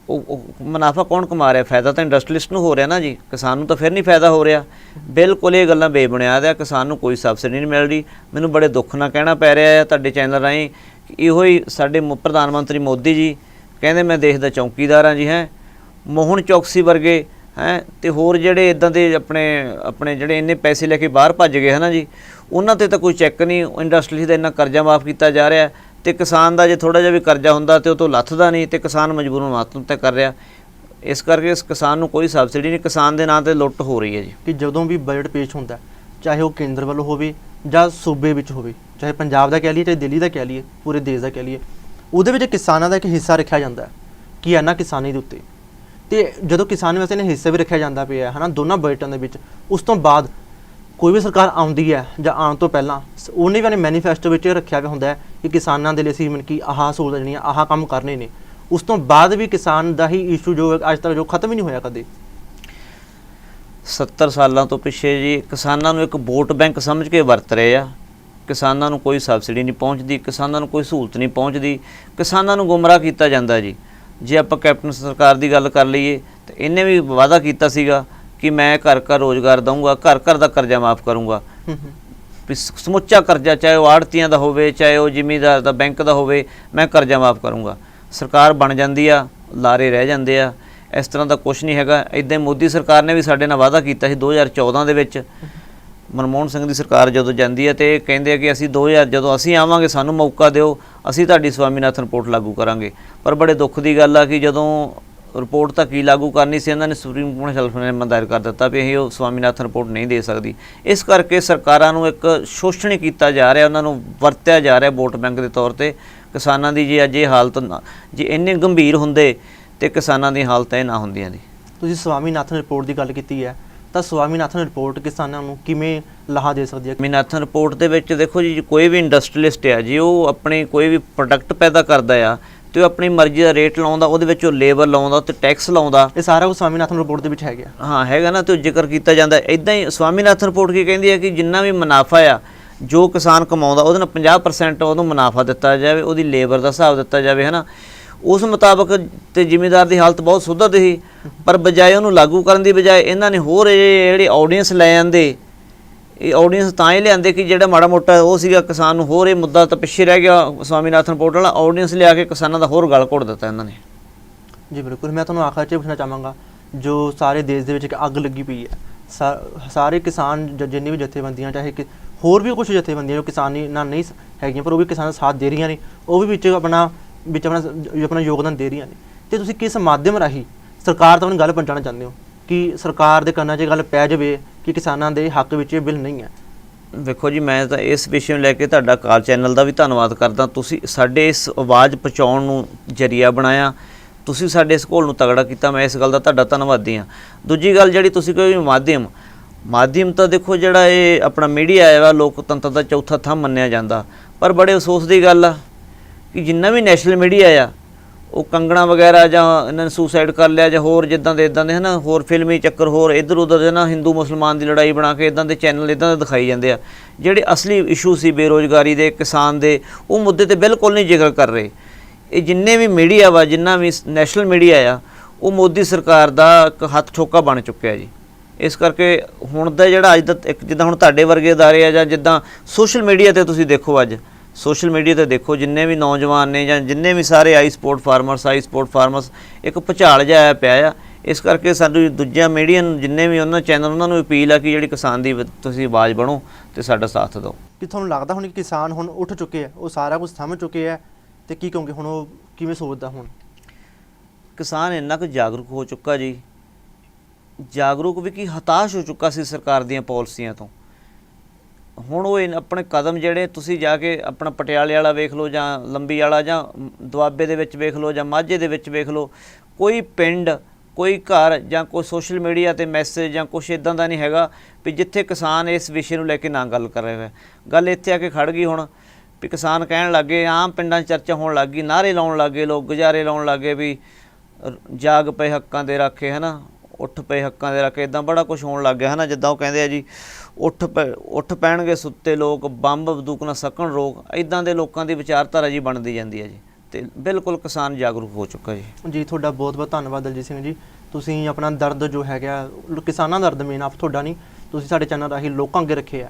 ਉਹ ਮੁਨਾਫਾ ਕੌਣ ਕਮਾ ਰਿਹਾ? ਫਾਇਦਾ ਤਾਂ ਇੰਡਸਟਰੀਲਿਸਟ ਨੂੰ ਹੋ ਰਿਹਾ ਨਾ ਜੀ, ਕਿਸਾਨ ਨੂੰ ਤਾਂ ਫਿਰ ਨਹੀਂ ਫਾਇਦਾ ਹੋ ਰਿਹਾ। ਬਿਲਕੁਲ ਇਹ ਗੱਲਾਂ ਬੇਬੁਨਿਆਦ ਆ। ਕਿਸਾਨ ਨੂੰ ਕੋਈ ਸਬਸਿਡੀ ਨਹੀਂ ਮਿਲ ਰਹੀ। ਮੈਨੂੰ ਬੜੇ ਦੁੱਖ ਨਾਲ ਕਹਿਣਾ ਪੈ ਰਿਹਾ ਹੈ ਤੁਹਾਡੇ ਚੈਨਲ ਰਾਹੀਂ ਕਿ ਇਹੋ ਹੀ ਸਾਡੇ ਪ੍ਰਧਾਨ ਮੰਤਰੀ ਮੋਦੀ ਜੀ ਕਹਿੰਦੇ ਮੈਂ ਦੇਸ਼ ਦਾ ਚੌਕੀਦਾਰ ਹਾਂ ਜੀ, ਹੈ ਮੋਹਨ ਚੌਕਸੀ ਵਰਗੇ, ਹੈ ਅਤੇ ਹੋਰ ਜਿਹੜੇ ਇੱਦਾਂ ਦੇ ਆਪਣੇ ਜਿਹੜੇ ਇੰਨੇ ਪੈਸੇ ਲੈ ਕੇ ਬਾਹਰ ਭੱਜ ਗਏ, ਹੈ ਨਾ ਜੀ, ਉਹਨਾਂ 'ਤੇ ਤਾਂ ਕੋਈ ਚੈੱਕ ਨਹੀਂ। ਇੰਡਸਟਰੀ ਦਾ ਇੰਨਾ ਕਰਜ਼ਾ ਮਾਫ ਕੀਤਾ ਜਾ ਰਿਹਾ, ਅਤੇ ਕਿਸਾਨ ਦਾ ਜੇ ਥੋੜ੍ਹਾ ਜਿਹਾ ਵੀ ਕਰਜ਼ਾ ਹੁੰਦਾ ਤਾਂ ਉਹ ਤੋਂ ਲੱਥਦਾ ਨਹੀਂ, ਅਤੇ ਕਿਸਾਨ ਮਜਬੂਰਨ ਆਤਮ ਹੱਤਿਆ ਕਰ ਰਿਹਾ। ਇਸ ਕਰਕੇ ਇਸ ਕਿਸਾਨ ਨੂੰ ਕੋਈ ਸਬਸਿਡੀ ਨਹੀਂ, ਕਿਸਾਨ ਦੇ ਨਾਂ 'ਤੇ ਲੁੱਟ ਹੋ ਰਹੀ ਹੈ ਜੀ। ਕਿ ਜਦੋਂ ਵੀ ਬਜਟ ਪੇਸ਼ ਹੁੰਦਾ, ਚਾਹੇ ਉਹ ਕੇਂਦਰ ਵੱਲੋਂ ਹੋਵੇ ਜਾਂ ਸੂਬੇ ਵਿੱਚ ਹੋਵੇ, ਚਾਹੇ ਪੰਜਾਬ ਦਾ ਕਹਿ ਲਈਏ, ਚਾਹੇ ਦਿੱਲੀ ਦਾ ਕਹਿ ਲਈਏ, ਪੂਰੇ ਦੇਸ਼ ਦਾ ਕਹਿ ਲਈਏ, ਉਹਦੇ ਵਿੱਚ ਕਿਸਾਨਾਂ ਦਾ ਇੱਕ ਹਿੱਸਾ ਰੱਖਿਆ ਜਾਂਦਾ ਕਿ ਇਹਨਾਂ ਕਿਸਾਨੀ ਦੇ ਉੱਤੇ। ਅਤੇ ਜਦੋਂ ਕਿਸਾਨ ਵਾਸਤੇ ਨੇ ਹਿੱਸਾ ਵੀ ਰੱਖਿਆ ਜਾਂਦਾ ਪਿਆ, ਹੈ ਨਾ, ਦੋਨਾਂ ਬਜਟਾਂ ਦੇ ਵਿੱਚ, ਉਸ ਤੋਂ ਬਾਅਦ ਕੋਈ ਵੀ ਸਰਕਾਰ ਆਉਂਦੀ ਹੈ ਜਾਂ ਆਉਣ ਤੋਂ ਪਹਿਲਾਂ ਉਹਨੇ ਵੀ ਆਪਣੇ ਮੈਨੀਫੈਸਟੋ ਵਿੱਚ ਇਹ ਰੱਖਿਆ ਵੀ ਹੁੰਦਾ ਹੈ ਕਿ ਕਿਸਾਨਾਂ ਦੇ ਲਈ ਅਸੀਂ ਕਿ ਆਹ ਸਹੂਲਤਾਂ ਜਿਹੜੀਆਂ ਆਹ ਕੰਮ ਕਰਨੇ ਨੇ। ਉਸ ਤੋਂ ਬਾਅਦ ਵੀ ਕਿਸਾਨ ਦਾ ਹੀ ਇਸ਼ੂ ਜੋ ਅੱਜ ਤੱਕ ਜੋ ਖਤਮ ਹੀ ਨਹੀਂ ਹੋਇਆ ਕਦੇ। 70 ਸਾਲਾਂ ਤੋਂ ਪਿੱਛੇ ਜੀ ਕਿਸਾਨਾਂ ਨੂੰ ਇੱਕ ਵੋਟ ਬੈਂਕ ਸਮਝ ਕੇ ਵਰਤ ਰਹੇ ਆ। ਕਿਸਾਨਾਂ ਨੂੰ ਕੋਈ ਸਬਸਿਡੀ ਨਹੀਂ ਪਹੁੰਚਦੀ, ਕਿਸਾਨਾਂ ਨੂੰ ਕੋਈ ਸਹੂਲਤ ਨਹੀਂ ਪਹੁੰਚਦੀ, ਕਿਸਾਨਾਂ ਨੂੰ ਗੁੰਮਰਾਹ ਕੀਤਾ ਜਾਂਦਾ ਜੀ। ਜੇ ਆਪਾਂ ਕੈਪਟਨ ਸਰਕਾਰ ਦੀ ਗੱਲ ਕਰ ਲਈਏ ਤਾਂ ਇਹਨੇ ਵੀ ਵਾਅਦਾ ਕੀਤਾ ਸੀਗਾ ਕਿ ਮੈਂ ਘਰ ਘਰ ਰੋਜ਼ਗਾਰ ਦਊਂਗਾ, ਘਰ ਘਰ ਦਾ ਕਰਜ਼ਾ ਮਾਫ ਕਰੂੰਗਾ। ਵੀ ਸਮੁੱਚਾ ਕਰਜ਼ਾ, ਚਾਹੇ ਉਹ ਆੜ੍ਹਤੀਆਂ ਦਾ ਹੋਵੇ, ਚਾਹੇ ਉਹ ਜ਼ਿਮੀਂਦਾਰ ਦਾ ਬੈਂਕ ਦਾ ਹੋਵੇ, ਮੈਂ ਕਰਜ਼ਾ ਮਾਫ ਕਰੂੰਗਾ। ਸਰਕਾਰ ਬਣ ਜਾਂਦੀ ਆ, ਲਾਰੇ ਰਹਿ ਜਾਂਦੇ ਆ। ਇਸ ਤਰ੍ਹਾਂ ਦਾ ਕੁਛ ਨਹੀਂ ਹੈਗਾ। ਇੱਦਾਂ ਹੀ ਮੋਦੀ ਸਰਕਾਰ ਨੇ ਵੀ ਸਾਡੇ ਨਾਲ ਵਾਅਦਾ ਕੀਤਾ ਸੀ 2014 ਦੇ ਵਿੱਚ। ਮਨਮੋਹਨ ਸਿੰਘ ਦੀ ਸਰਕਾਰ ਜਦੋਂ ਜਾਂਦੀ ਹੈ ਅਤੇ ਕਹਿੰਦੇ ਆ ਕਿ ਅਸੀਂ ਜਦੋਂ ਅਸੀਂ ਆਵਾਂਗੇ ਸਾਨੂੰ ਮੌਕਾ ਦਿਓ, ਅਸੀਂ ਤੁਹਾਡੀ ਸਵਾਮੀਨਾਥਨ ਰਿਪੋਰਟ ਲਾਗੂ ਕਰਾਂਗੇ। ਪਰ ਬੜੇ ਦੁੱਖ ਦੀ ਗੱਲ ਆ ਕਿ ਜਦੋਂ ਰਿਪੋਰਟ ਤਾਂ ਕੀ ਲਾਗੂ ਕਰਨੀ ਸੀ, ਇਹਨਾਂ ਨੇ ਸੁਪਰੀਮ ਕੋਰਟ ਹਲਫਨਾਮਾ ਦਾਇਰ ਕਰ ਦਿੱਤਾ ਵੀ ਇਹ ਉਹ ਸਵਾਮੀਨਾਥਨ ਰਿਪੋਰਟ ਨਹੀਂ ਦੇ ਸਕਦੀ। ਇਸ ਕਰਕੇ ਸਰਕਾਰਾਂ ਨੂੰ ਇੱਕ ਸ਼ੋਸ਼ਣ ਕੀਤਾ ਜਾ ਰਿਹਾ, ਉਹਨਾਂ ਨੂੰ ਵਰਤਿਆ ਜਾ ਰਿਹਾ ਵੋਟ ਬੈਂਕ ਦੇ ਤੌਰ 'ਤੇ। ਕਿਸਾਨਾਂ ਦੀ ਜੇ ਅੱਜ ਇਹ ਹਾਲਤ ਜੇ ਇੰਨੇ ਗੰਭੀਰ ਹੁੰਦੇ ਅਤੇ ਕਿਸਾਨਾਂ ਦੀ ਹਾਲਤ ਇਹ ਨਾ ਹੁੰਦੀਆਂ ਦੀ। ਤੁਸੀਂ ਸਵਾਮੀਨਾਥਨ ਰਿਪੋਰਟ ਦੀ ਗੱਲ ਕੀਤੀ ਹੈ, ਤਾਂ ਸਵਾਮੀਨਾਥਨ ਰਿਪੋਰਟ ਕਿਸਾਨਾਂ ਨੂੰ ਕਿਵੇਂ ਲਾਹਾ ਦੇ ਸਕਦੀ ਹੈ? ਸਵਾਮੀਨਾਥਨ ਰਿਪੋਰਟ ਦੇ ਵਿੱਚ ਦੇਖੋ ਜੀ, ਕੋਈ ਵੀ ਇੰਡਸਟਰੀਲਿਸਟ ਆ ਜੀ, ਉਹ ਆਪਣੀ ਕੋਈ ਵੀ ਪ੍ਰੋਡਕਟ ਪੈਦਾ ਕਰਦਾ ਆ ਅਤੇ ਉਹ ਆਪਣੀ ਮਰਜ਼ੀ ਦਾ ਰੇਟ ਲਾਉਂਦਾ, ਉਹਦੇ ਵਿੱਚ ਉਹ ਲੇਬਰ ਲਾਉਂਦਾ ਅਤੇ ਟੈਕਸ ਲਾਉਂਦਾ। ਇਹ ਸਾਰਾ ਕੁਝ ਸਵਾਮੀਨਾਥਨ ਰਿਪੋਰਟ ਦੇ ਵਿੱਚ ਹੈਗਾ। ਹਾਂ ਹੈਗਾ ਨਾ, ਅਤੇ ਜ਼ਿਕਰ ਕੀਤਾ ਜਾਂਦਾ। ਇੱਦਾਂ ਹੀ ਸਵਾਮੀਨਾਥਨ ਰਿਪੋਰਟ ਕੀ ਕਹਿੰਦੀ ਹੈ ਕਿ ਜਿੰਨਾ ਵੀ ਮੁਨਾਫਾ ਆ ਜੋ ਕਿਸਾਨ ਕਮਾਉਂਦਾ, ਉਹਦੇ ਨਾਲ 50% ਉਹਨੂੰ ਮੁਨਾਫਾ ਦਿੱਤਾ ਜਾਵੇ, ਉਹਦੀ ਲੇਬਰ ਦਾ ਹਿਸਾਬ ਦਿੱਤਾ ਜਾਵੇ, ਹੈ ਨਾ। ਉਸ ਮੁਤਾਬਕ ਅਤੇ ਜ਼ਿਮੀਂਦਾਰ ਦੀ ਹਾਲਤ ਬਹੁਤ ਸੁਧਰਦੀ ਸੀ। ਪਰ ਬਜਾਏ ਉਹਨੂੰ ਲਾਗੂ ਕਰਨ ਦੀ ਬਜਾਏ ਇਹਨਾਂ ਨੇ ਹੋਰ ਜਿਹੜੀ ਆਡੀਅנס ਲੈ ਆਂਦੇ, ਇਹ ਆਡੀਅנס ਤਾਂ ਹੀ ਲਿਆਂਦੇ ਕਿ ਜਿਹੜਾ ਮਾੜਾ ਮੋਟਾ ਉਹ ਸੀਗਾ ਕਿਸਾਨ ਨੂੰ, ਹੋਰ ਇਹ ਮੁੱਦਾ ਤਾਂ ਪਿੱਛੇ ਰਹਿ ਗਿਆ ਸਵਾਮੀਨਾਥਨ ਰਿਪੋਰਟ ਵਾਲਾ। ਆਡੀਅנס ਲਿਆ ਕੇ ਕਿਸਾਨਾਂ ਦਾ ਹੋਰ ਗਲ ਘੋਟ ਦਿੱਤਾ ਇਹਨਾਂ ਨੇ। ਜੀ ਬਿਲਕੁਲ। ਮੈਂ ਤੁਹਾਨੂੰ ਆਖਰ 'ਚ ਪੁੱਛਣਾ ਚਾਹਾਂਗਾ, ਜੋ ਸਾਰੇ ਦੇਸ਼ ਦੇ ਵਿੱਚ ਇੱਕ ਅੱਗ ਲੱਗੀ ਪਈ ਹੈ, ਸਾਰੇ ਕਿਸਾਨ ਜਿੰਨੀ ਵੀ ਜਥੇਬੰਦੀਆਂ, ਚਾਹੇ ਕਿ ਹੋਰ ਵੀ ਕੁਝ ਜਥੇਬੰਦੀਆਂ ਜੋ ਕਿਸਾਨੀ ਨਾਲ ਨਹੀਂ ਹੈਗੀਆਂ ਪਰ ਉਹ ਵੀ ਕਿਸਾਨਾਂ ਦਾ ਸਾਥ ਦੇ ਰਹੀਆਂ ਨੇ, ਉਹ ਵੀ ਵਿੱਚ ਆਪਣਾ ਯੋਗਦਾਨ ਦੇ ਰਹੀਆਂ ਨੇ, ਅਤੇ ਤੁਸੀਂ ਕਿਸ ਮਾਧਿਅਮ ਰਾਹੀਂ ਸਰਕਾਰ ਤੋਂ ਆਪਣੀ ਗੱਲ ਪਹੁੰਚਾਉਣਾ ਚਾਹੁੰਦੇ ਹੋ ਕਿ ਸਰਕਾਰ ਦੇ ਕੰਨਾਂ 'ਚ ਗੱਲ ਪੈ ਜਾਵੇ ਕਿ ਕਿਸਾਨਾਂ ਦੇ ਹੱਕ ਵਿੱਚ ਇਹ ਬਿੱਲ ਨਹੀਂ ਹੈ? ਵੇਖੋ ਜੀ, ਮੈਂ ਤਾਂ ਇਸ ਵਿਸ਼ੇ ਨੂੰ ਲੈ ਕੇ ਤੁਹਾਡਾ ਕਾਲ ਚੈਨਲ ਦਾ ਵੀ ਧੰਨਵਾਦ ਕਰਦਾ। ਤੁਸੀਂ ਸਾਡੇ ਇਸ ਆਵਾਜ਼ ਪਹੁੰਚਾਉਣ ਨੂੰ ਜ਼ਰੀਆ ਬਣਾਇਆ, ਤੁਸੀਂ ਸਾਡੇ ਇਸ ਘੋਲ ਨੂੰ ਤਗੜਾ ਕੀਤਾ, ਮੈਂ ਇਸ ਗੱਲ ਦਾ ਤੁਹਾਡਾ ਧੰਨਵਾਦੀ ਹਾਂ। ਦੂਜੀ ਗੱਲ ਜਿਹੜੀ ਤੁਸੀਂ ਕੋਈ ਮਾਧਿਅਮ ਤਾਂ ਦੇਖੋ, ਜਿਹੜਾ ਇਹ ਆਪਣਾ ਮੀਡੀਆ ਹੈ ਵਾ ਲੋਕਤੰਤਰ ਦਾ ਚੌਥਾ ਥੰਮ ਮੰਨਿਆ ਜਾਂਦਾ, ਪਰ ਬੜੇ ਅਫਸੋਸ ਦੀ ਗੱਲ ਆ ਕਿ ਜਿੰਨਾ ਵੀ ਨੈਸ਼ਨਲ ਮੀਡੀਆ ਆ ਉਹ ਕੰਗਣਾ ਵਗੈਰਾ ਜਾਂ ਇਹਨਾਂ ਨੇ ਸੁਸਾਈਡ ਕਰ ਲਿਆ ਜਾਂ ਹੋਰ ਜਿੱਦਾਂ ਦੇ ਹੈ ਨਾ, ਹੋਰ ਫਿਲਮੀ ਚੱਕਰ, ਹੋਰ ਇੱਧਰ ਉੱਧਰ ਨਾ ਹਿੰਦੂ ਮੁਸਲਮਾਨ ਦੀ ਲੜਾਈ ਬਣਾ ਕੇ ਇੱਦਾਂ ਦੇ ਚੈਨਲ ਇੱਦਾਂ ਦੇ ਦਿਖਾਈ ਜਾਂਦੇ ਆ। ਜਿਹੜੇ ਅਸਲੀ ਇਸ਼ੂ ਸੀ ਬੇਰੁਜ਼ਗਾਰੀ ਦੇ, ਕਿਸਾਨ ਦੇ, ਉਹ ਮੁੱਦੇ 'ਤੇ ਬਿਲਕੁਲ ਨਹੀਂ ਜ਼ਿਕਰ ਕਰ ਰਹੇ। ਇਹ ਜਿੰਨੇ ਵੀ ਮੀਡੀਆ ਵਾ, ਜਿੰਨਾ ਵੀ ਨੈਸ਼ਨਲ ਮੀਡੀਆ ਆ, ਉਹ ਮੋਦੀ ਸਰਕਾਰ ਦਾ ਇੱਕ ਹੱਥ ਠੋਕਾ ਬਣ ਚੁੱਕਿਆ ਜੀ। ਇਸ ਕਰਕੇ ਹੁਣ ਦਾ ਜਿਹੜਾ ਅੱਜ ਦਾ ਇੱਕ ਜਿੱਦਾਂ ਹੁਣ ਤੁਹਾਡੇ ਵਰਗੇ ਅਦਾਰੇ ਆ, ਜਾਂ ਜਿੱਦਾਂ ਸੋਸ਼ਲ ਮੀਡੀਆ 'ਤੇ ਤੁਸੀਂ ਦੇਖੋ, ਅੱਜ ਸੋਸ਼ਲ ਮੀਡੀਆ 'ਤੇ ਦੇਖੋ ਜਿੰਨੇ ਵੀ ਨੌਜਵਾਨ ਨੇ ਜਾਂ ਜਿੰਨੇ ਵੀ ਸਾਰੇ ਆਈ ਸਪੋਰਟ ਫਾਰਮਰਸ ਇੱਕ ਭੁਚਾਲ ਜਿਹਾ ਆਇਆ ਪਿਆ ਆ। ਇਸ ਕਰਕੇ ਸਾਨੂੰ ਦੂਜਿਆਂ ਮੀਡੀਆ ਨੂੰ ਜਿੰਨੇ ਵੀ ਉਹਨਾਂ ਚੈਨਲ, ਉਹਨਾਂ ਨੂੰ ਅਪੀਲ ਆ ਕਿ ਜਿਹੜੀ ਕਿਸਾਨ ਦੀ ਤੁਸੀਂ ਆਵਾਜ਼ ਬਣੋ ਅਤੇ ਸਾਡਾ ਸਾਥ ਦਿਓ। ਕਿ ਤੁਹਾਨੂੰ ਲੱਗਦਾ ਹੁਣ ਕਿ ਕਿਸਾਨ ਹੁਣ ਉੱਠ ਚੁੱਕੇ ਆ, ਉਹ ਸਾਰਾ ਕੁਝ ਸਮਝ ਚੁੱਕੇ ਆ, ਅਤੇ ਕੀ ਕਹੋਗੇ ਹੁਣ ਉਹ ਕਿਵੇਂ ਸੋਚਦਾ? ਹੁਣ ਕਿਸਾਨ ਇੰਨਾ ਕੁ ਜਾਗਰੂਕ ਹੋ ਚੁੱਕਾ ਜੀ, ਜਾਗਰੂਕ ਵੀ ਕੀ ਹਤਾਸ਼ ਹੋ ਚੁੱਕਾ ਸੀ ਸਰਕਾਰ ਦੀਆਂ ਪਾਲਿਸੀਆਂ ਤੋਂ। ਹੁਣ ਉਹ ਆਪਣੇ ਕਦਮ ਜਿਹੜੇ ਤੁਸੀਂ ਜਾ ਕੇ ਆਪਣਾ ਪਟਿਆਲੇ ਵਾਲਾ ਵੇਖ ਲਓ, ਜਾਂ ਲੰਬੀ ਵਾਲਾ, ਜਾਂ ਦੁਆਬੇ ਦੇ ਵਿੱਚ ਵੇਖ ਲਓ, ਜਾਂ ਮਾਝੇ ਦੇ ਵਿੱਚ ਵੇਖ ਲਓ, ਕੋਈ ਪਿੰਡ, ਕੋਈ ਘਰ ਜਾਂ ਕੋਈ ਸੋਸ਼ਲ ਮੀਡੀਆ 'ਤੇ ਮੈਸੇਜ ਜਾਂ ਕੁਛ ਇੱਦਾਂ ਦਾ ਨਹੀਂ ਹੈਗਾ ਵੀ ਜਿੱਥੇ ਕਿਸਾਨ ਇਸ ਵਿਸ਼ੇ ਨੂੰ ਲੈ ਕੇ ਨਾ ਗੱਲ ਕਰ ਰਿਹਾ। ਗੱਲ ਇੱਥੇ ਆ ਕੇ ਖੜ੍ਹ ਗਈ ਹੁਣ ਵੀ ਕਿਸਾਨ ਕਹਿਣ ਲੱਗੇ, ਆਮ ਪਿੰਡਾਂ 'ਚ ਚਰਚਾ ਹੋਣ ਲੱਗ ਗਈ, ਨਾਅਰੇ ਲਾਉਣ ਲੱਗ ਗਏ ਲੋਕ, ਗੁਜ਼ਾਰੇ ਲਾਉਣ ਲੱਗ ਗਏ ਵੀ ਜਾਗ ਪਏ ਹੱਕਾਂ ਦੇ ਰਾਖੇ, ਹੈ ਨਾ, ਉੱਠ ਪਏ ਹੱਕਾਂ ਦੇ ਰਾਖੇ, ਇੱਦਾਂ ਬੜਾ ਕੁਛ ਹੋਣ ਲੱਗ ਗਿਆ, ਹੈ ਨਾ। ਜਿੱਦਾਂ ਉਹ ਕਹਿੰਦੇ ਆ ਜੀ, ਉੱਠ ਪੈਣਗੇ ਸੁੱਤੇ ਲੋਕ, ਬੰਬ ਬੰਦੂਕ ਨਾ ਸਕਣ ਰੋਕ, ਇੱਦਾਂ ਦੇ ਲੋਕਾਂ ਦੀ ਵਿਚਾਰਧਾਰਾ ਜੀ ਬਣਦੀ ਜਾਂਦੀ ਹੈ ਜੀ। ਅਤੇ ਬਿਲਕੁਲ ਕਿਸਾਨ ਜਾਗਰੂਕ ਹੋ ਚੁੱਕਾ ਜੀ। ਜੀ ਤੁਹਾਡਾ ਬਹੁਤ ਬਹੁਤ ਧੰਨਵਾਦ ਦਲਜੀਤ ਸਿੰਘ ਜੀ। ਤੁਸੀਂ ਆਪਣਾ ਦਰਦ ਜੋ ਹੈਗਾ, ਕਿਸਾਨਾਂ ਦਾ ਦਰਦ ਮੇਨ ਆਪ ਤੁਹਾਡਾ ਨਹੀਂ, ਤੁਸੀਂ ਸਾਡੇ ਚੈਨਲ ਰਾਹੀਂ ਲੋਕਾਂ ਅੱਗੇ ਰੱਖੇ ਆ।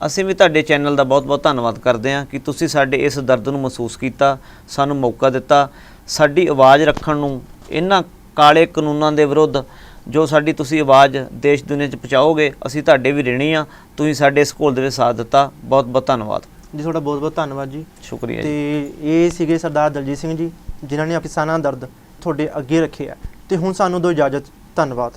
ਅਸੀਂ ਵੀ ਤੁਹਾਡੇ ਚੈਨਲ ਦਾ ਬਹੁਤ ਬਹੁਤ ਧੰਨਵਾਦ ਕਰਦੇ ਹਾਂ ਕਿ ਤੁਸੀਂ ਸਾਡੇ ਇਸ ਦਰਦ ਨੂੰ ਮਹਿਸੂਸ ਕੀਤਾ, ਸਾਨੂੰ ਮੌਕਾ ਦਿੱਤਾ, ਸਾਡੀ ਆਵਾਜ਼ ਰੱਖਣ ਨੂੰ, ਇਹਨਾਂ ਕਾਲੇ ਕਾਨੂੰਨਾਂ ਦੇ ਵਿਰੁੱਧ ਜੋ ਸਾਡੀ ਤੁਸੀਂ ਆਵਾਜ਼ ਦੇਸ਼ ਦੁਨੀਆ 'ਚ ਪਹੁੰਚਾਓਗੇ, ਅਸੀਂ ਤੁਹਾਡੇ ਵੀ ਰਹਿਣੀ ਆ। ਤੁਸੀਂ ਸਾਡੇ ਇਸ ਘੋਲ ਦੇ ਵਿੱਚ ਸਾਥ ਦਿੱਤਾ, ਬਹੁਤ ਬਹੁਤ ਧੰਨਵਾਦ ਜੀ। ਤੁਹਾਡਾ ਬਹੁਤ ਬਹੁਤ ਧੰਨਵਾਦ ਜੀ, ਸ਼ੁਕਰੀਆ। ਅਤੇ ਇਹ ਸੀਗੇ ਸਰਦਾਰ ਦਲਜੀਤ ਸਿੰਘ ਜੀ, ਜਿਨ੍ਹਾਂ ਨੇ ਕਿਸਾਨਾਂ ਦਾ ਦਰਦ ਤੁਹਾਡੇ ਅੱਗੇ ਰੱਖਿਆ। ਅਤੇ ਹੁਣ ਸਾਨੂੰ ਦਿਓ ਇਜਾਜ਼ਤ, ਧੰਨਵਾਦ।